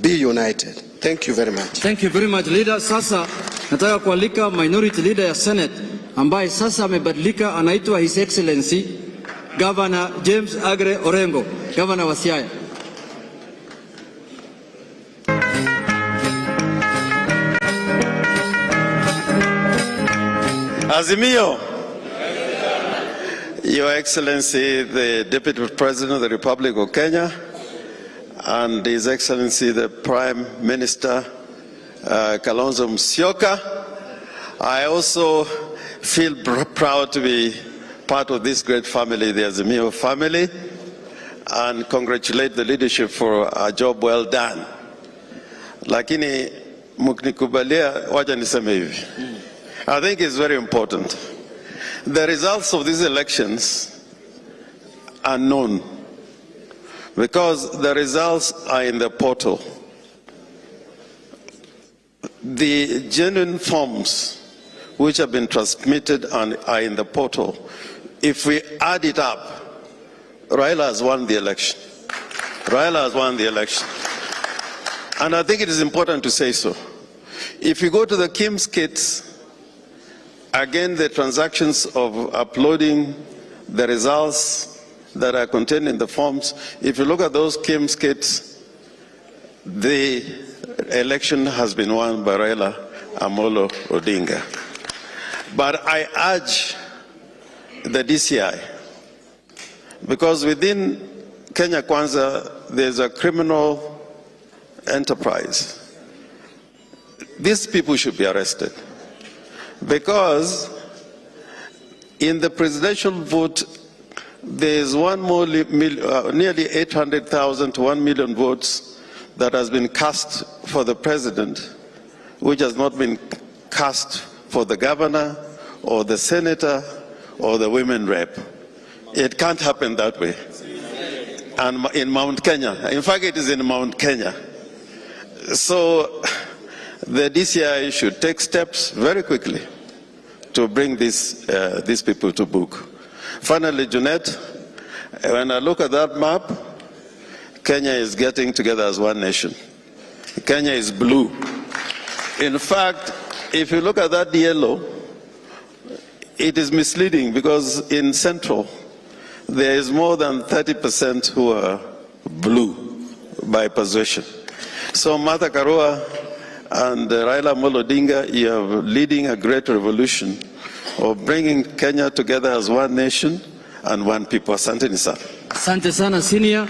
be united. Thank you very much. Thank you very much, leader. Sasa nataka kualika minority leader ya Senate ambaye sasa amebadilika, anaitwa His Excellency Governor James Agre Orengo, Governor wa Siaya. Azimio, Your Excellency, the Deputy President of the Republic of Kenya, and His Excellency, the Prime Minister, Kalonzo Musyoka. I also feel proud to be part of this great family, the Azimio family, and congratulate the leadership for a job well done. Lakini mkinikubalia, wacha niseme hivi. I think it's very important. The results of these elections are known because the results are in the portal. The genuine forms which have been transmitted and are in the portal, if we add it up, Raila has won the election. Raila has won the election. And I think it is important to say so. If you go to the Kim's kits, again, the transactions of uploading the results that are contained in the forms, if you look at those Kim's kits, the election has been won by Raila Amolo Odinga. But I urge the DCI, because within Kenya Kwanza, there's a criminal enterprise. These people should be arrested. Because in the presidential vote, there is nearly 800,000 to 1 million votes that has been cast for the president, which has not been cast for the governor or the senator or the women rep. It can't happen that way. And in Mount Kenya, in fact, it is in Mount Kenya. So the DCI should take steps very quickly to bring these people to book. Finally, Junet, when I look at that map, Kenya is getting together as one nation. Kenya is blue. In fact, if you look at that yellow, it is misleading because in Central, there is more than 30% who are blue by possession. So Martha Karua and Raila Amolo Odinga, you are leading a great revolution of bringing Kenya together as one nation and one people. Asante sana. Asante sana senior.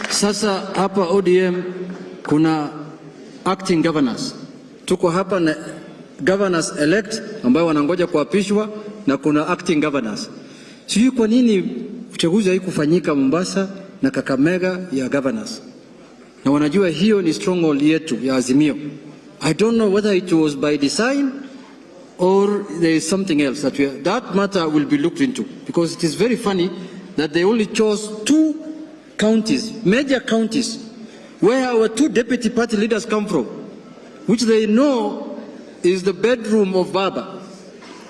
Sasa hapa ODM kuna acting governors. Tuko hapa na governors elect ambao wanangoja kuapishwa na kuna acting governors. Sijui kwa nini uchaguzi haikufanyika Mombasa na Kakamega ya governors. Na wanajua hiyo ni stronghold yetu ya Azimio. I don't know whether it was by design or there is something else that matter will be looked into, because it is very funny that they only chose 2 counties, major counties, where our two deputy party leaders come from, which they know is the bedroom of Baba.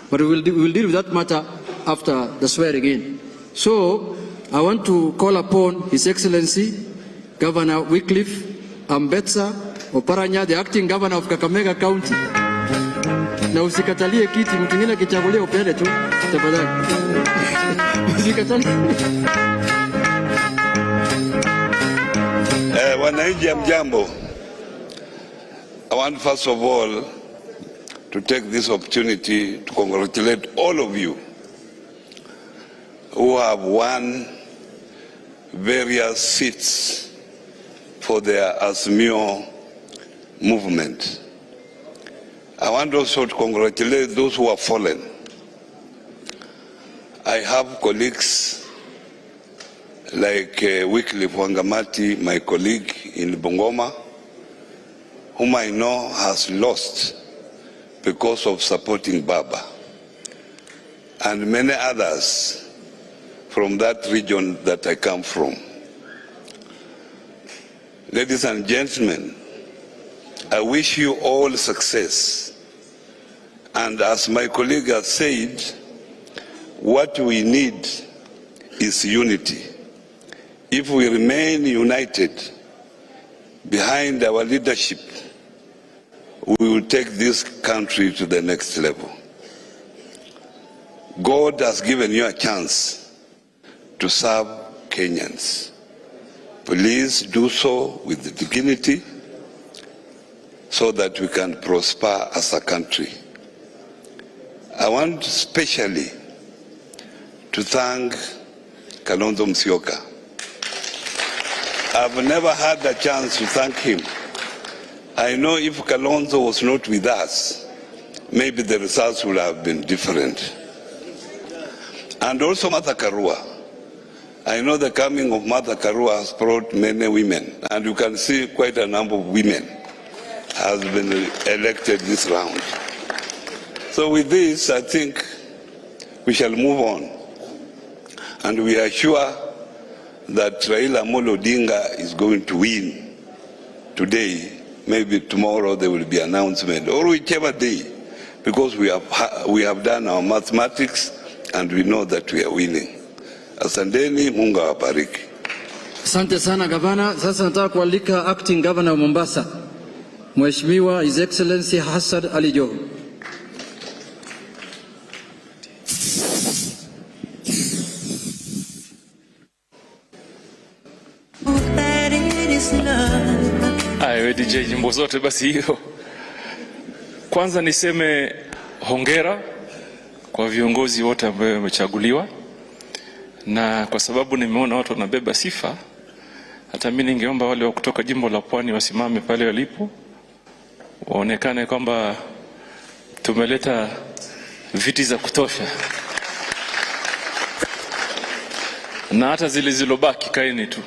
But we'll deal with that matter after the swearing in. So I want to call upon His Excellency Governor Wycliffe Ambetsa Oparanya, the acting governor of Kakamega County. Na usikatalie kiti, mtu mwingine kichagulia upende tu, tafadhali. Usikatalie. Wananchi mjambo. I want first of all to take this opportunity to congratulate all of you who have won various seats for the Azimio movement. I want also to congratulate those who have fallen. I have colleagues like Wycliffe Wangamati, my colleague in Bungoma, whom I know has lost because of supporting Baba, and many others from that region that I come from. Ladies and gentlemen, I wish you all success. And as my colleague has said, what we need is unity. If we remain united behind our leadership, we will take this country to the next level. God has given you a chance to serve Kenyans. Please do so with dignity so that we can prosper as a country. I want especially to thank Kalonzo Musyoka. I've never had a chance to thank him. I know if Kalonzo was not with us, maybe the results would have been different. And also Martha Karua. I know the coming of Martha Karua has brought many women, and you can see quite a number of women has been elected this round. So with this, I think we shall move on. And we are sure that Raila Amolo Odinga is going to win today. Maybe tomorrow there will be an announcement, or whichever day, because we have done our mathematics and we know that we are winning. Asanteni, Mungu awabariki. Asante sana gavana. Sasa nataka kualika acting governor wa Mombasa, Mheshimiwa His Excellency Hassan Ali Joho. Ayo DJ nyimbo zote basi hiyo. Kwanza niseme hongera kwa viongozi wote ambao wamechaguliwa, na kwa sababu nimeona watu wanabeba sifa, hata mimi ningeomba wale wa kutoka jimbo la Pwani wasimame pale walipo, waonekane kwamba tumeleta viti za kutosha, na hata zile zilobaki kaeni tu,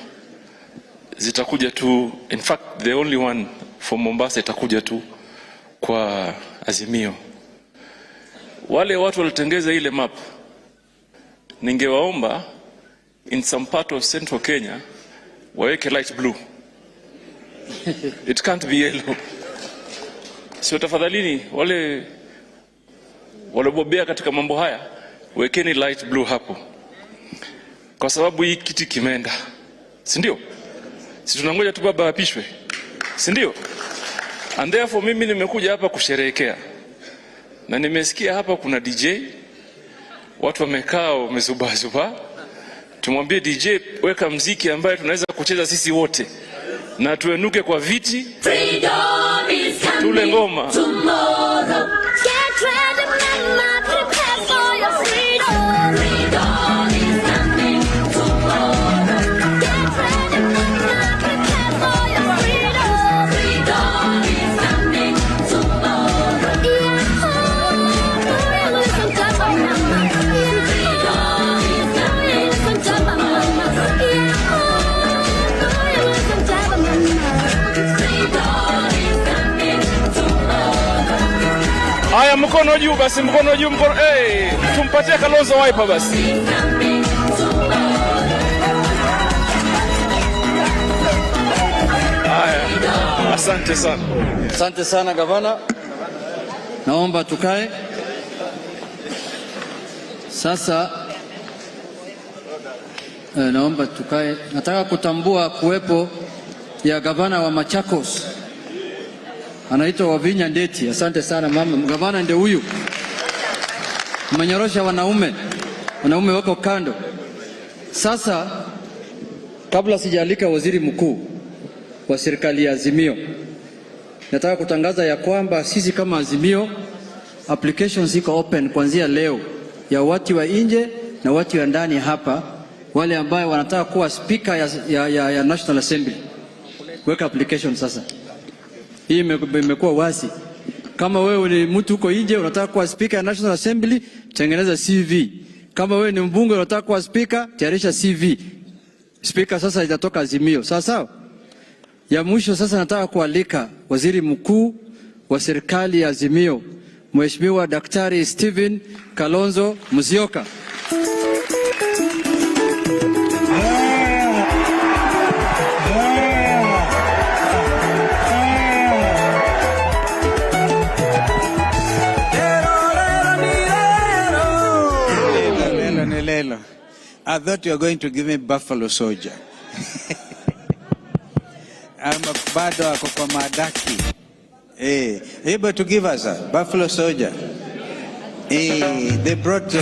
zitakuja tu. In fact the only one for Mombasa itakuja tu kwa Azimio. Wale watu walitengeza ile map, ningewaomba in some part of central Kenya waweke light blue. It can't be yellow. So tafadhalini wale walobobea katika mambo haya, wekeni light blue hapo, kwa sababu hii kiti kimeenda, si ndio? Si tunangoja tu baba apishwe, si ndio? And therefore mimi nimekuja hapa kusherehekea, na nimesikia hapa kuna DJ, watu wamekaa wamezubazuba. Tumwambie DJ weka mziki ambaye tunaweza kucheza sisi wote, na tuenuke kwa viti, tule ngoma. Haya, mkono juu basi, mkono juu, mkono. Tumpatie Kalonzo wiper basi. Asante sana. Asante sana gavana. Naomba tukae. Sasa naomba tukae. Nataka kutambua kuwepo ya gavana wa Machakos. Anaitwa Wavinya Ndeti. Asante sana mama. Gavana ndio huyu. Mmenyorosha wanaume. Wanaume wako kando. Sasa kabla sijaalika waziri mkuu wa serikali ya Azimio, nataka kutangaza ya kwamba sisi kama Azimio applications iko open kuanzia leo ya watu wa nje na watu wa ndani hapa, wale ambao wanataka kuwa speaker ya National Assembly. Weka application sasa. Hii imekuwa wazi. Kama wewe ni mtu uko nje unataka kuwa speaker ya National Assembly, tengeneza CV. Kama wewe ni mbunge unataka kuwa speaker, tayarisha CV. Speaker sasa itatoka Azimio. Sawa sawa? Ya mwisho sasa nataka kualika waziri mkuu wa serikali ya Azimio, Mheshimiwa Daktari Stephen Kalonzo Musyoka. I thought you were going to give me buffalo soldier. I'm a bado ako kwa madaki. Able to give us a buffalo soldier. They brought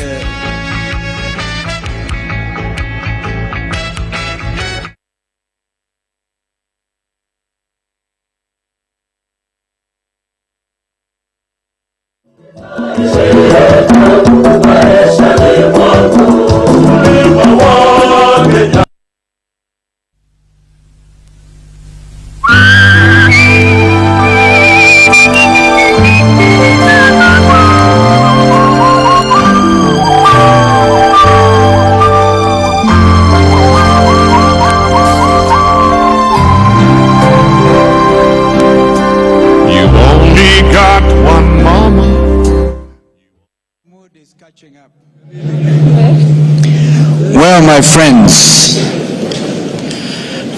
Well, my friends,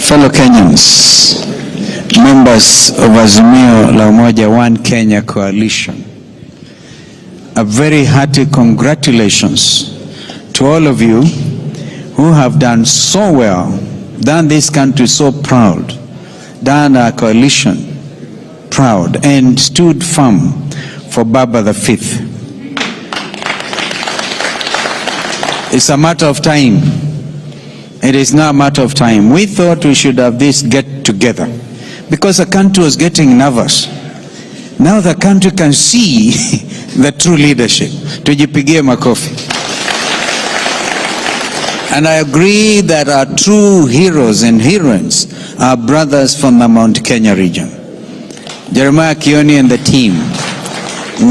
fellow Kenyans, members of Azimio la Umoja One Kenya Coalition, a very hearty congratulations to all of you who have done so well, done this country so proud, done our coalition proud, and stood firm for Baba the Fifth. It's a matter of time. It is now a matter of time. We thought we should have this get together because the country was getting nervous. Now the country can see the true leadership. Tujipigie makofi. And I agree that our true heroes and heroines are brothers from the Mount Kenya region. Jeremiah Kioni and the team.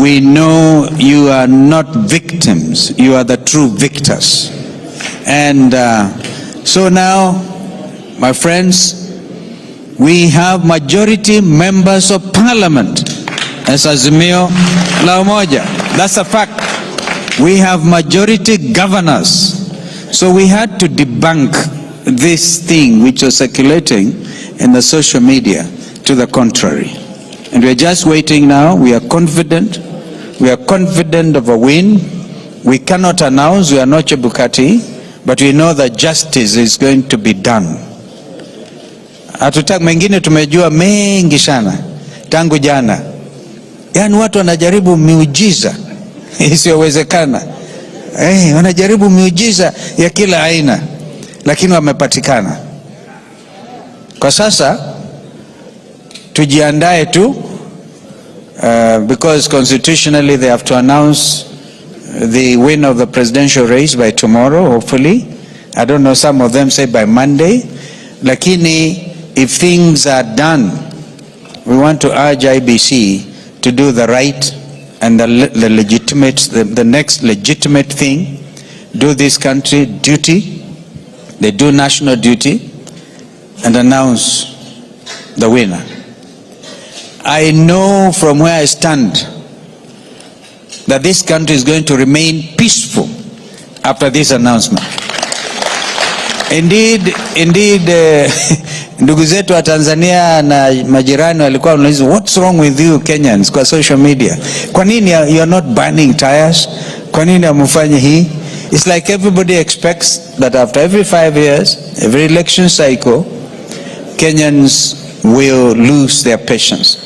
We know you are not victims, you are the true victors. And so now, my friends, we have majority members of parliament as Azimio la Umoja. That's a fact. We have majority governors. So we had to debunk this thing which was circulating in the social media to the contrary. And we're just waiting now. We are confident. We are confident of a win. We cannot announce, we are not Chebukati, but we know that justice is going to be done. Hatutaki mengine, tumejua mengi sana tangu jana. Yaani watu wanajaribu miujiza isiyowezekana. Wanajaribu miujiza ya kila aina, lakini wamepatikana. Kwa sasa tujiandae tu, because constitutionally they have to announce the win of the presidential race by tomorrow, hopefully. I don't know, some of them say by Monday. Lakini if things are done, we want to urge IBC to do the right and the legitimate, the next legitimate thing. Do this country duty. They do national duty and announce the winner. I know from where I stand that this country is going to remain peaceful after this announcement. Indeed, Ndugu zetu wa Tanzania na majirani walikuwa wanauliza what's wrong with you Kenyans kwa social media. Kwa nini you are not burning tires? Kwa nini hamfanyi hii? It's like everybody expects that after every 5 years, every election cycle, Kenyans will lose their patience.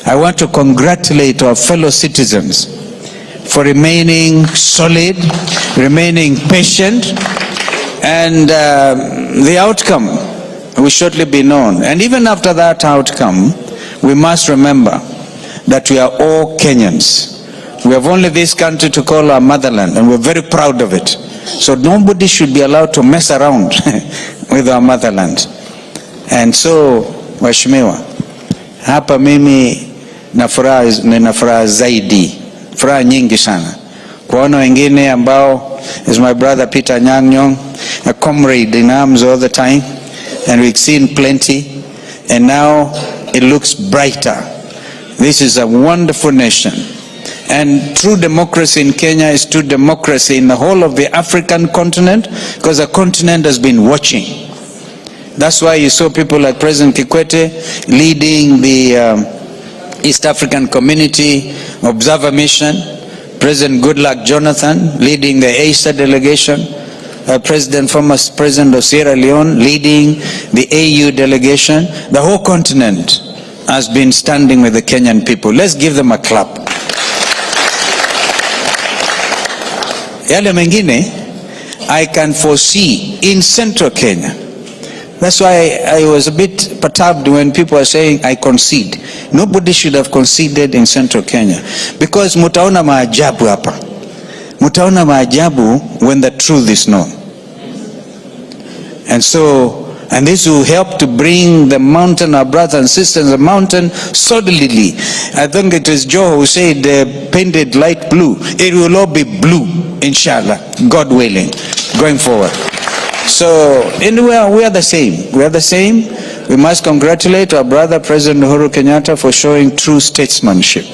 I want to congratulate our fellow citizens for remaining solid, remaining patient, and the outcome will shortly be known. And even after that outcome, we must remember that we are all Kenyans. We have only this country to call our motherland, and we're very proud of it. So nobody should be allowed to mess around with our motherland. And so, Waheshimiwa, hapa mimi nina furaha zaidi, furaha nyingi sana kuona wengine ambao, is my brother Peter Nyanyong, a comrade in arms all the time, and we've seen plenty, and now it looks brighter. This is a wonderful nation, and true democracy in Kenya is true democracy in the whole of the African continent, because the continent has been watching. That's why you saw people like President Kikwete leading the East African Community Observer Mission, President Goodluck Jonathan leading the ASA delegation, former President of Sierra Leone leading the AU delegation. The whole continent has been standing with the Kenyan people. Let's give them a clap. Yale mengine, I can foresee in central Kenya. That's why I was a bit perturbed when people are saying I concede. Nobody should have conceded in central Kenya, because mutaona maajabu hapa. Mutaona maajabu when the truth is known. And so, and this will help to bring the mountain, our brothers and sisters, the mountain solidly. I think it was Joe who said painted light blue. It will all be blue, inshallah, God willing, going forward. So, and we are the same. We are the same. We must congratulate our brother President Uhuru Kenyatta for showing true statesmanship.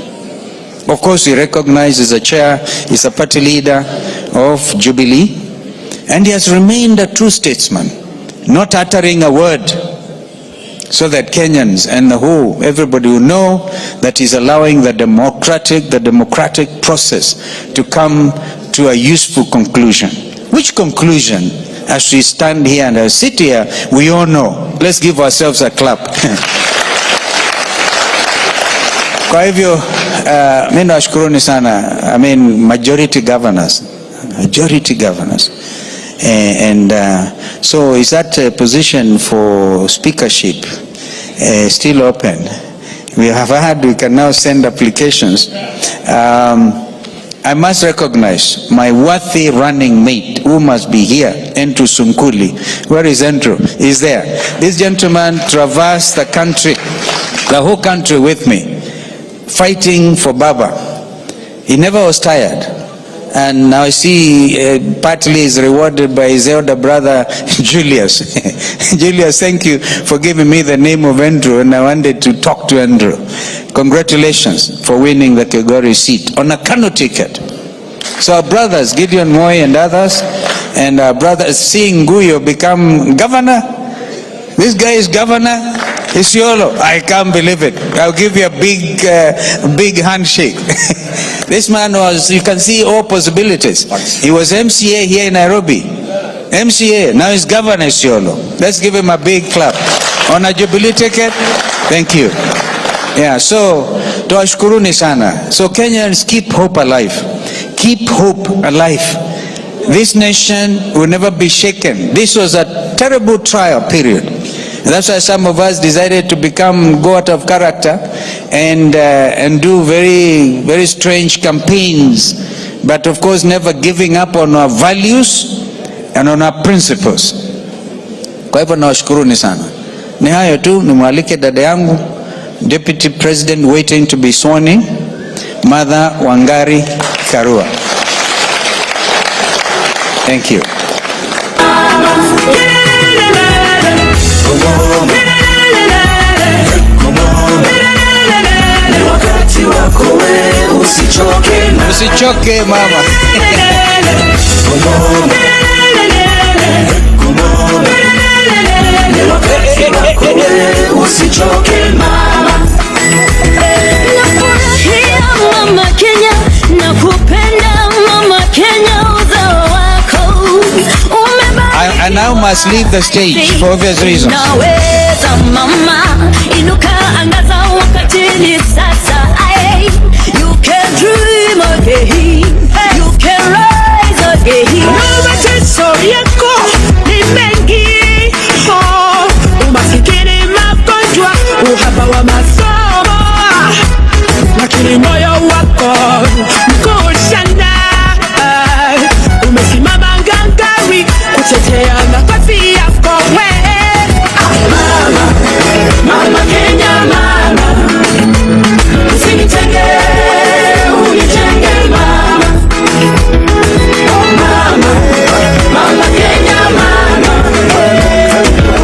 Of course, we recognize he's a chair, he's a party leader of Jubilee, and he has remained a true statesman, not uttering a word, so that Kenyans and the whole, everybody will know that he's allowing the democratic process to come to a useful conclusion. Which conclusion? As we stand here and sit here, we all know. Let's give ourselves a clap. Kwa hivyo, mimi nawashukuruni sana. I mean, majority governors. And so is that position for speakership still open? We can now send applications. I must recognize my worthy running mate who must be here, Andrew Sunkuli. Where is Andrew? He's there. This gentleman traversed the country, the whole country with me, fighting for Baba. He never was tired. And now I see partly is rewarded by his elder brother, Julius. Julius, thank you for giving me the name of Andrew, and I wanted to talk to Andrew. Congratulations for winning the Kigori seat on a Kanu ticket. So our brothers, Gideon Moi and others, and our brothers seeing Guyo become governor. This guy is governor. Isiolo, I can't believe it. I'll give you a big handshake. This man was, you can see all possibilities. He was MCA here in Nairobi. MCA, now he's governor Isiolo. Let's give him a big clap. On a Jubilee ticket, thank you. Yeah, so, tuwashukuruni sana. So Kenyans, keep hope alive. Keep hope alive. This nation will never be shaken. This was a terrible trial period. That's why some of us decided to go out of character and do very, very strange campaigns. But of course, never giving up on our values and on our principles. Kwa hivyo nawashukuruni sana. Ni hayo tu, nimwalike dada yangu, Deputy President waiting to be sworn in, Mother Wangari Karua. Thank you. Usichoke mama. usichoke mama. Nafurahia mama Kenya, nakupenda mama Kenya, uzao wako I now must leave the stage for obvious reasons. Naweza mama, inuka angaza wakati ni sasa. You can dream again, you can rise again. Mateso yako ni mengi, umasikini, magonjwa, uhaba wa masomo, lakini moyo wako mkuu sana. Umesimama ngangari kutetea nafasi yako wewe. Mama, mama Kenya mama, usinitenge, unitenge mama. Oh mama, mama Kenya mama,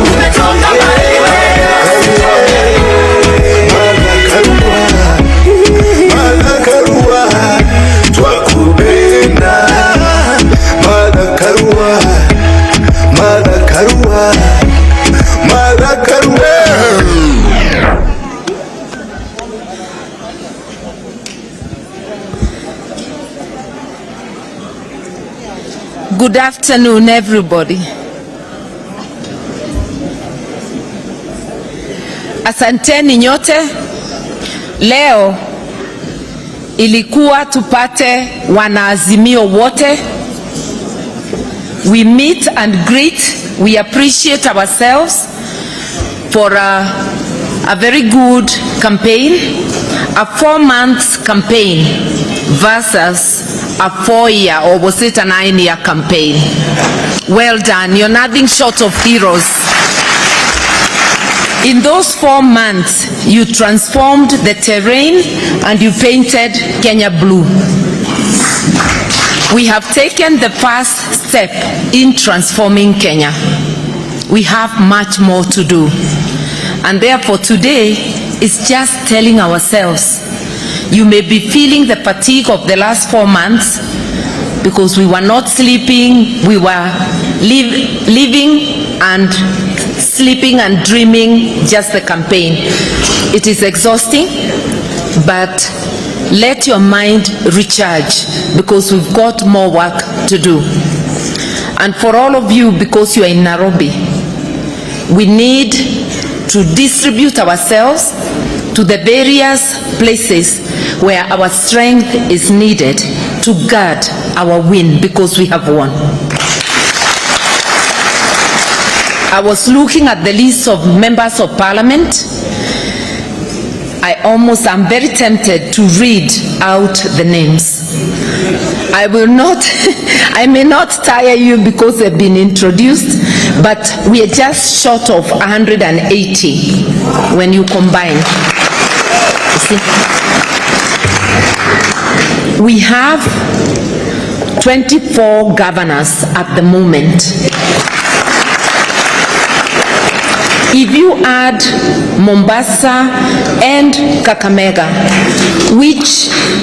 umetoka mbali wewe. Mada Karua, twakupenda. Mada Karua, Mada Karua, Mada Karua. Good afternoon, everybody. Asanteni nyote. Leo ilikuwa tupate wanaazimio wote. We meet and greet. We appreciate ourselves for a very good campaign, a 4-month campaign versus a 4-year, or was it a 9-year campaign? Well done. You're nothing short of heroes. In those 4 months, you transformed the terrain and you painted Kenya blue. We have taken the first step in transforming Kenya. We have much more to do. And therefore today is just telling ourselves, you may be feeling the fatigue of the last 4 months because we were not sleeping, we were living and sleeping and dreaming just the campaign. It is exhausting, but let your mind recharge because we've got more work to do. And for all of you, because you are in Nairobi, we need to distribute ourselves to the various places where our strength is needed to guard our win, because we have won. I was looking at the list of members of parliament. I'm very tempted to read out the names. I will not, I may not tire you because they've been introduced, but we are just short of 180 when you combine. You see? We have 24 governors at the moment. If you add Mombasa and Kakamega,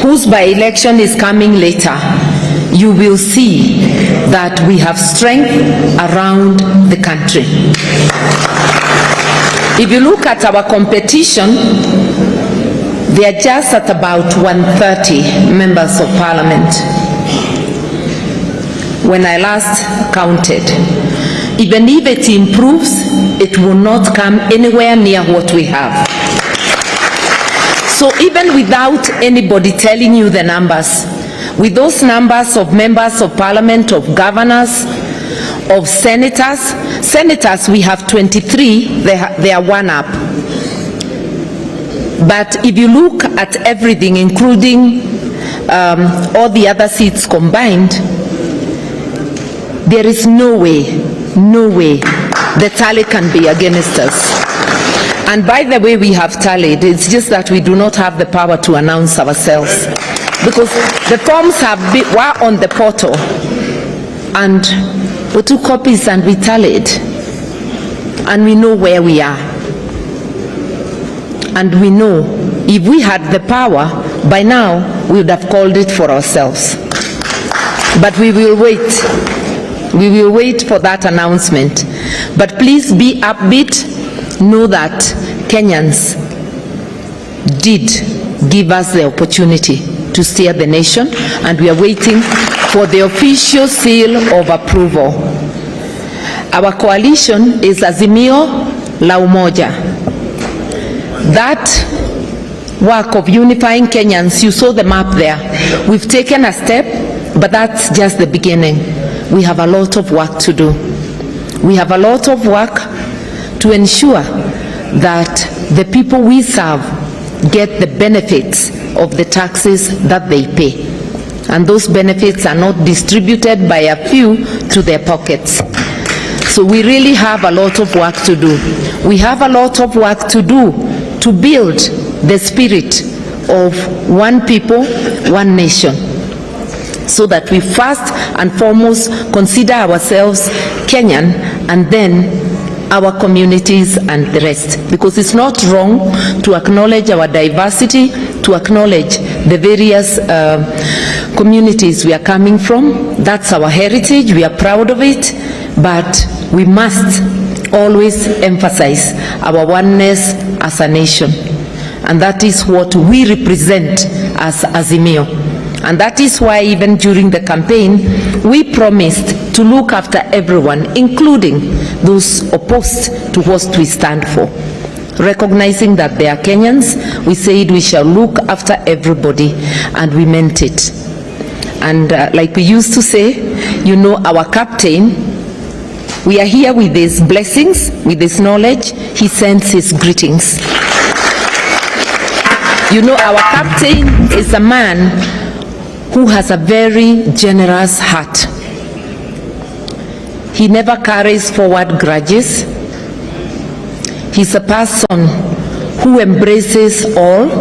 whose by-election is coming later, you will see that we have strength around the country. If you look at our competition, they are just at about 130 members of parliament when I last counted. Even if it improves, it will not come anywhere near what we have. So even without anybody telling you the numbers, with those numbers of members of parliament, of governors, of senators we have 23, they are one up. But if you look at everything, including all the other seats combined, there is no way the tally can be against us. And by the way, we have tallied. It's just that we do not have the power to announce ourselves, because the forms were on the portal, and we took copies and we tallied, and we know where we are. And we know if we had the power, by now we would have called it for ourselves. But we will wait. We will wait for that announcement. But please be upbeat. know that Kenyans did give us the opportunity to steer the nation, and we are waiting for the official seal of approval. Our coalition is Azimio la Umoja. That work of unifying Kenyans, you saw the map there. We've taken a step, but that's just the beginning. We have a lot of work to do. We have a lot of work to ensure that the people we serve get the benefits of the taxes that they pay. And those benefits are not distributed by a few to their pockets. So we really have a lot of work to do. We have a lot of work to do to build the spirit of one people, one nation, so that we first and foremost consider ourselves Kenyan and then our communities and the rest. Because it's not wrong to acknowledge our diversity, to acknowledge the various communities we are coming from. That's our heritage, we are proud of it, but we must always emphasize our oneness as a nation. And that is what we represent as Azimio. And that is why even during the campaign, we promised to look after everyone, including those opposed to what we stand for. Recognizing that they are Kenyans, we said we shall look after everybody, and we meant it. And like we used to say, you know, our captain, we are here with his blessings, with his knowledge, he sends his greetings. You know, our captain is a man who has a very generous heart. He never carries forward grudges. He's a person who embraces all,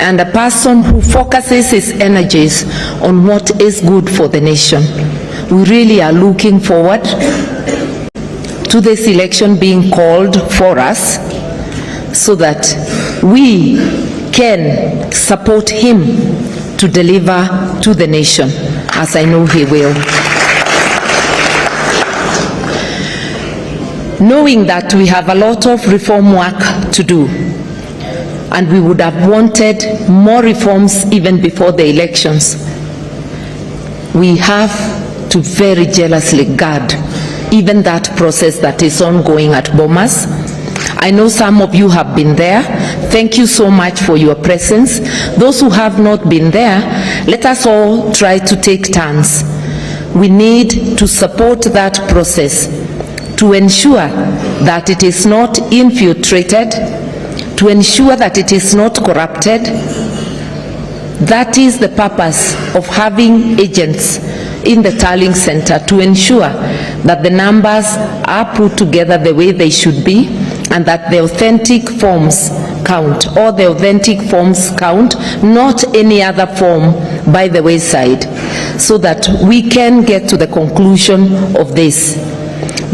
and a person who focuses his energies on what is good for the nation. We really are looking forward to this election being called for us, so that we can support him to deliver to the nation, as I know he will. Knowing that we have a lot of reform work to do, and we would have wanted more reforms even before the elections, we have to very jealously guard even that process that is ongoing at Bomas. I know some of you have been there. Thank you so much for your presence. Those who have not been there, let us all try to take turns. We need to support that process to ensure that it is not infiltrated, to ensure that it is not corrupted. That is the purpose of having agents in the tallying center, to ensure that the numbers are put together the way they should be, and that the authentic forms count, or the authentic forms count, not any other form by the wayside, so that we can get to the conclusion of this.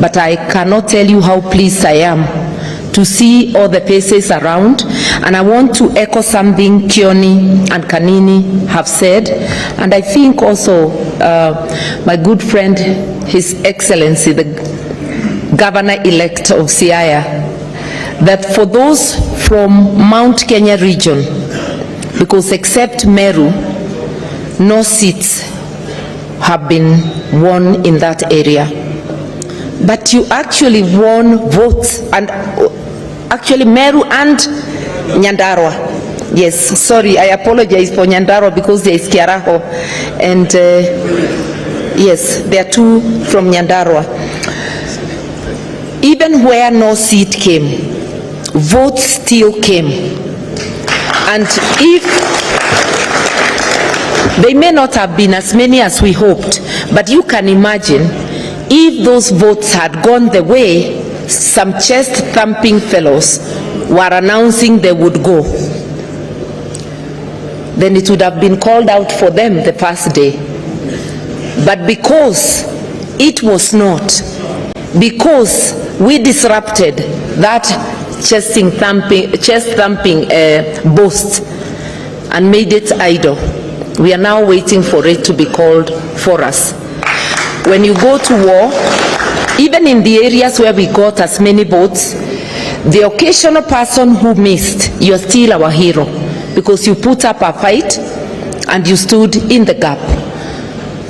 But I cannot tell you how pleased I am to see all the faces around, and I want to echo something Kioni and Kanini have said, and I think also my good friend, His Excellency, the Governor-elect of Siaya, that for those from Mount Kenya region, because except Meru, no seats have been won in that area. But you actually won votes, and actually Meru and Nyandarua. Yes, sorry, I apologize for Nyandarua because there is Kiaraho, and yes, there are two from Nyandarua. Even where no seat came, votes still came. And if they may not have been as many as we hoped, but you can imagine if those votes had gone the way some chest-thumping fellows were announcing they would go, then it would have been called out for them the first day. But because it was not, because we disrupted that chest-thumping boast and made it idle, we are now waiting for it to be called for us. When you go to war, Even in the areas where we got as many votes, the occasional person who missed, you're still our hero, because you put up a fight and you stood in the gap.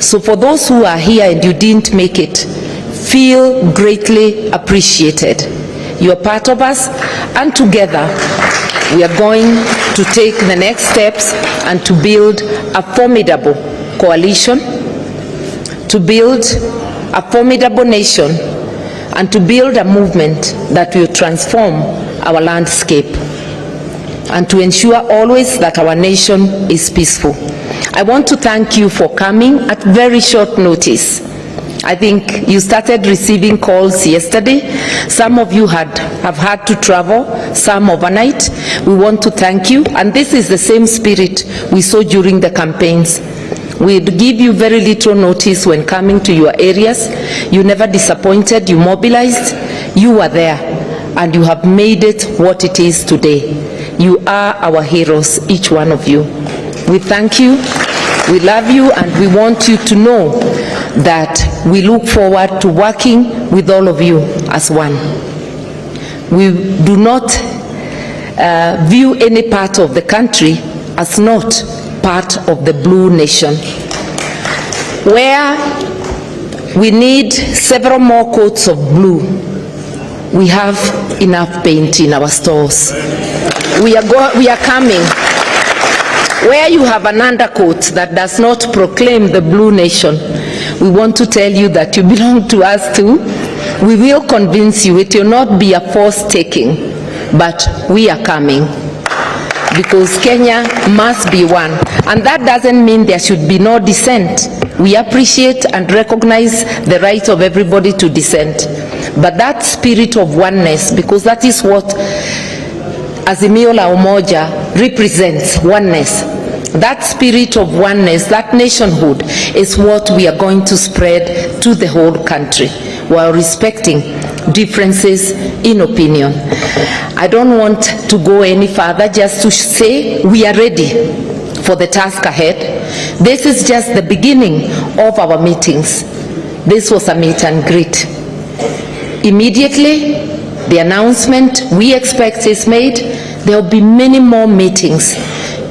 So for those who are here and you didn't make it, feel greatly appreciated. You are part of us, and together we are going to take the next steps and to build a formidable coalition, to build a formidable nation, and to build a movement that will transform our landscape and to ensure always that our nation is peaceful. I want to thank you for coming at very short notice. I think you started receiving calls yesterday. Some of you have had to travel, some overnight. We want to thank you, and this is the same spirit we saw during the campaigns. We'd give you very little notice when coming to your areas. You never disappointed, you mobilized, you were there, and you have made it what it is today. You are our heroes, each one of you. We thank you, we love you, and we want you to know that we look forward to working with all of you as one. We do not view any part of the country as not part of the blue nation. Where we need several more coats of blue, we have enough paint in our stores. We are coming. Where you have an undercoat that does not proclaim the blue nation, we want to tell you that you belong to us too. We will convince you. It will not be a forced taking, but we are coming. Because Kenya must be one. And that doesn't mean there should be no dissent. We appreciate and recognize the right of everybody to dissent. But that spirit of oneness, because that is what Azimio la Umoja represents, oneness. That spirit of oneness, that nationhood, is what we are going to spread to the whole country, while respecting differences in opinion. I don't want to go any further, just to say we are ready for the task ahead. This is just the beginning of our meetings. This was a meet and greet. Immediately, the announcement we expect is made. There will be many more meetings.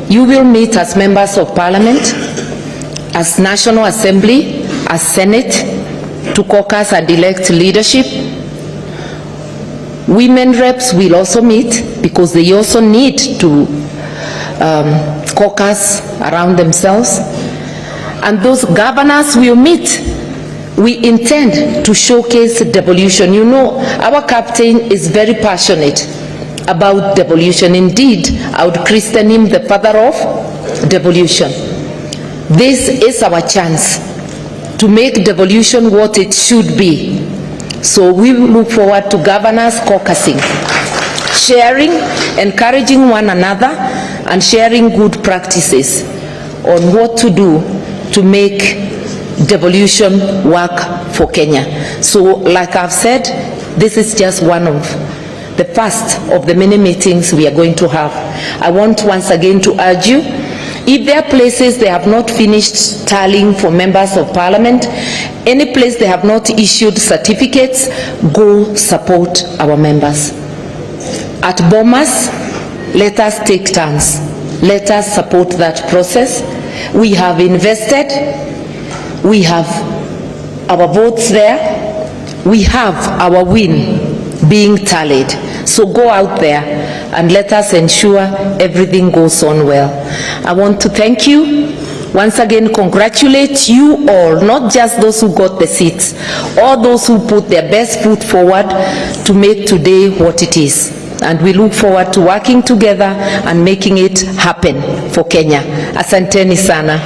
You will meet as members of parliament, as National Assembly, as Senate, to caucus and elect leadership. Women reps will also meet, because they also need to caucus around themselves. And those governors will meet. We intend to showcase devolution. You know, our captain is very passionate about devolution. Indeed, I would christen him the father of devolution. This is our chance to make devolution what it should be. So we look forward to governors caucusing, sharing, encouraging one another, and sharing good practices on what to do to make devolution work for Kenya. So, like I've said, this is just one of the first of the many meetings we are going to have. I want once again to urge you, if there are places they have not finished tallying for members of parliament, any place they have not issued certificates, go support our members. At Bomas, let us take turns. Let us support that process. We have invested. We have our votes there. We have our win being tallied. So go out there and let us ensure everything goes on well. I want to thank you. Once again, congratulate you all, not just those who got the seats, all those who put their best foot forward to make today what it is. And we look forward to working together and making it happen for Kenya. Asanteni sana.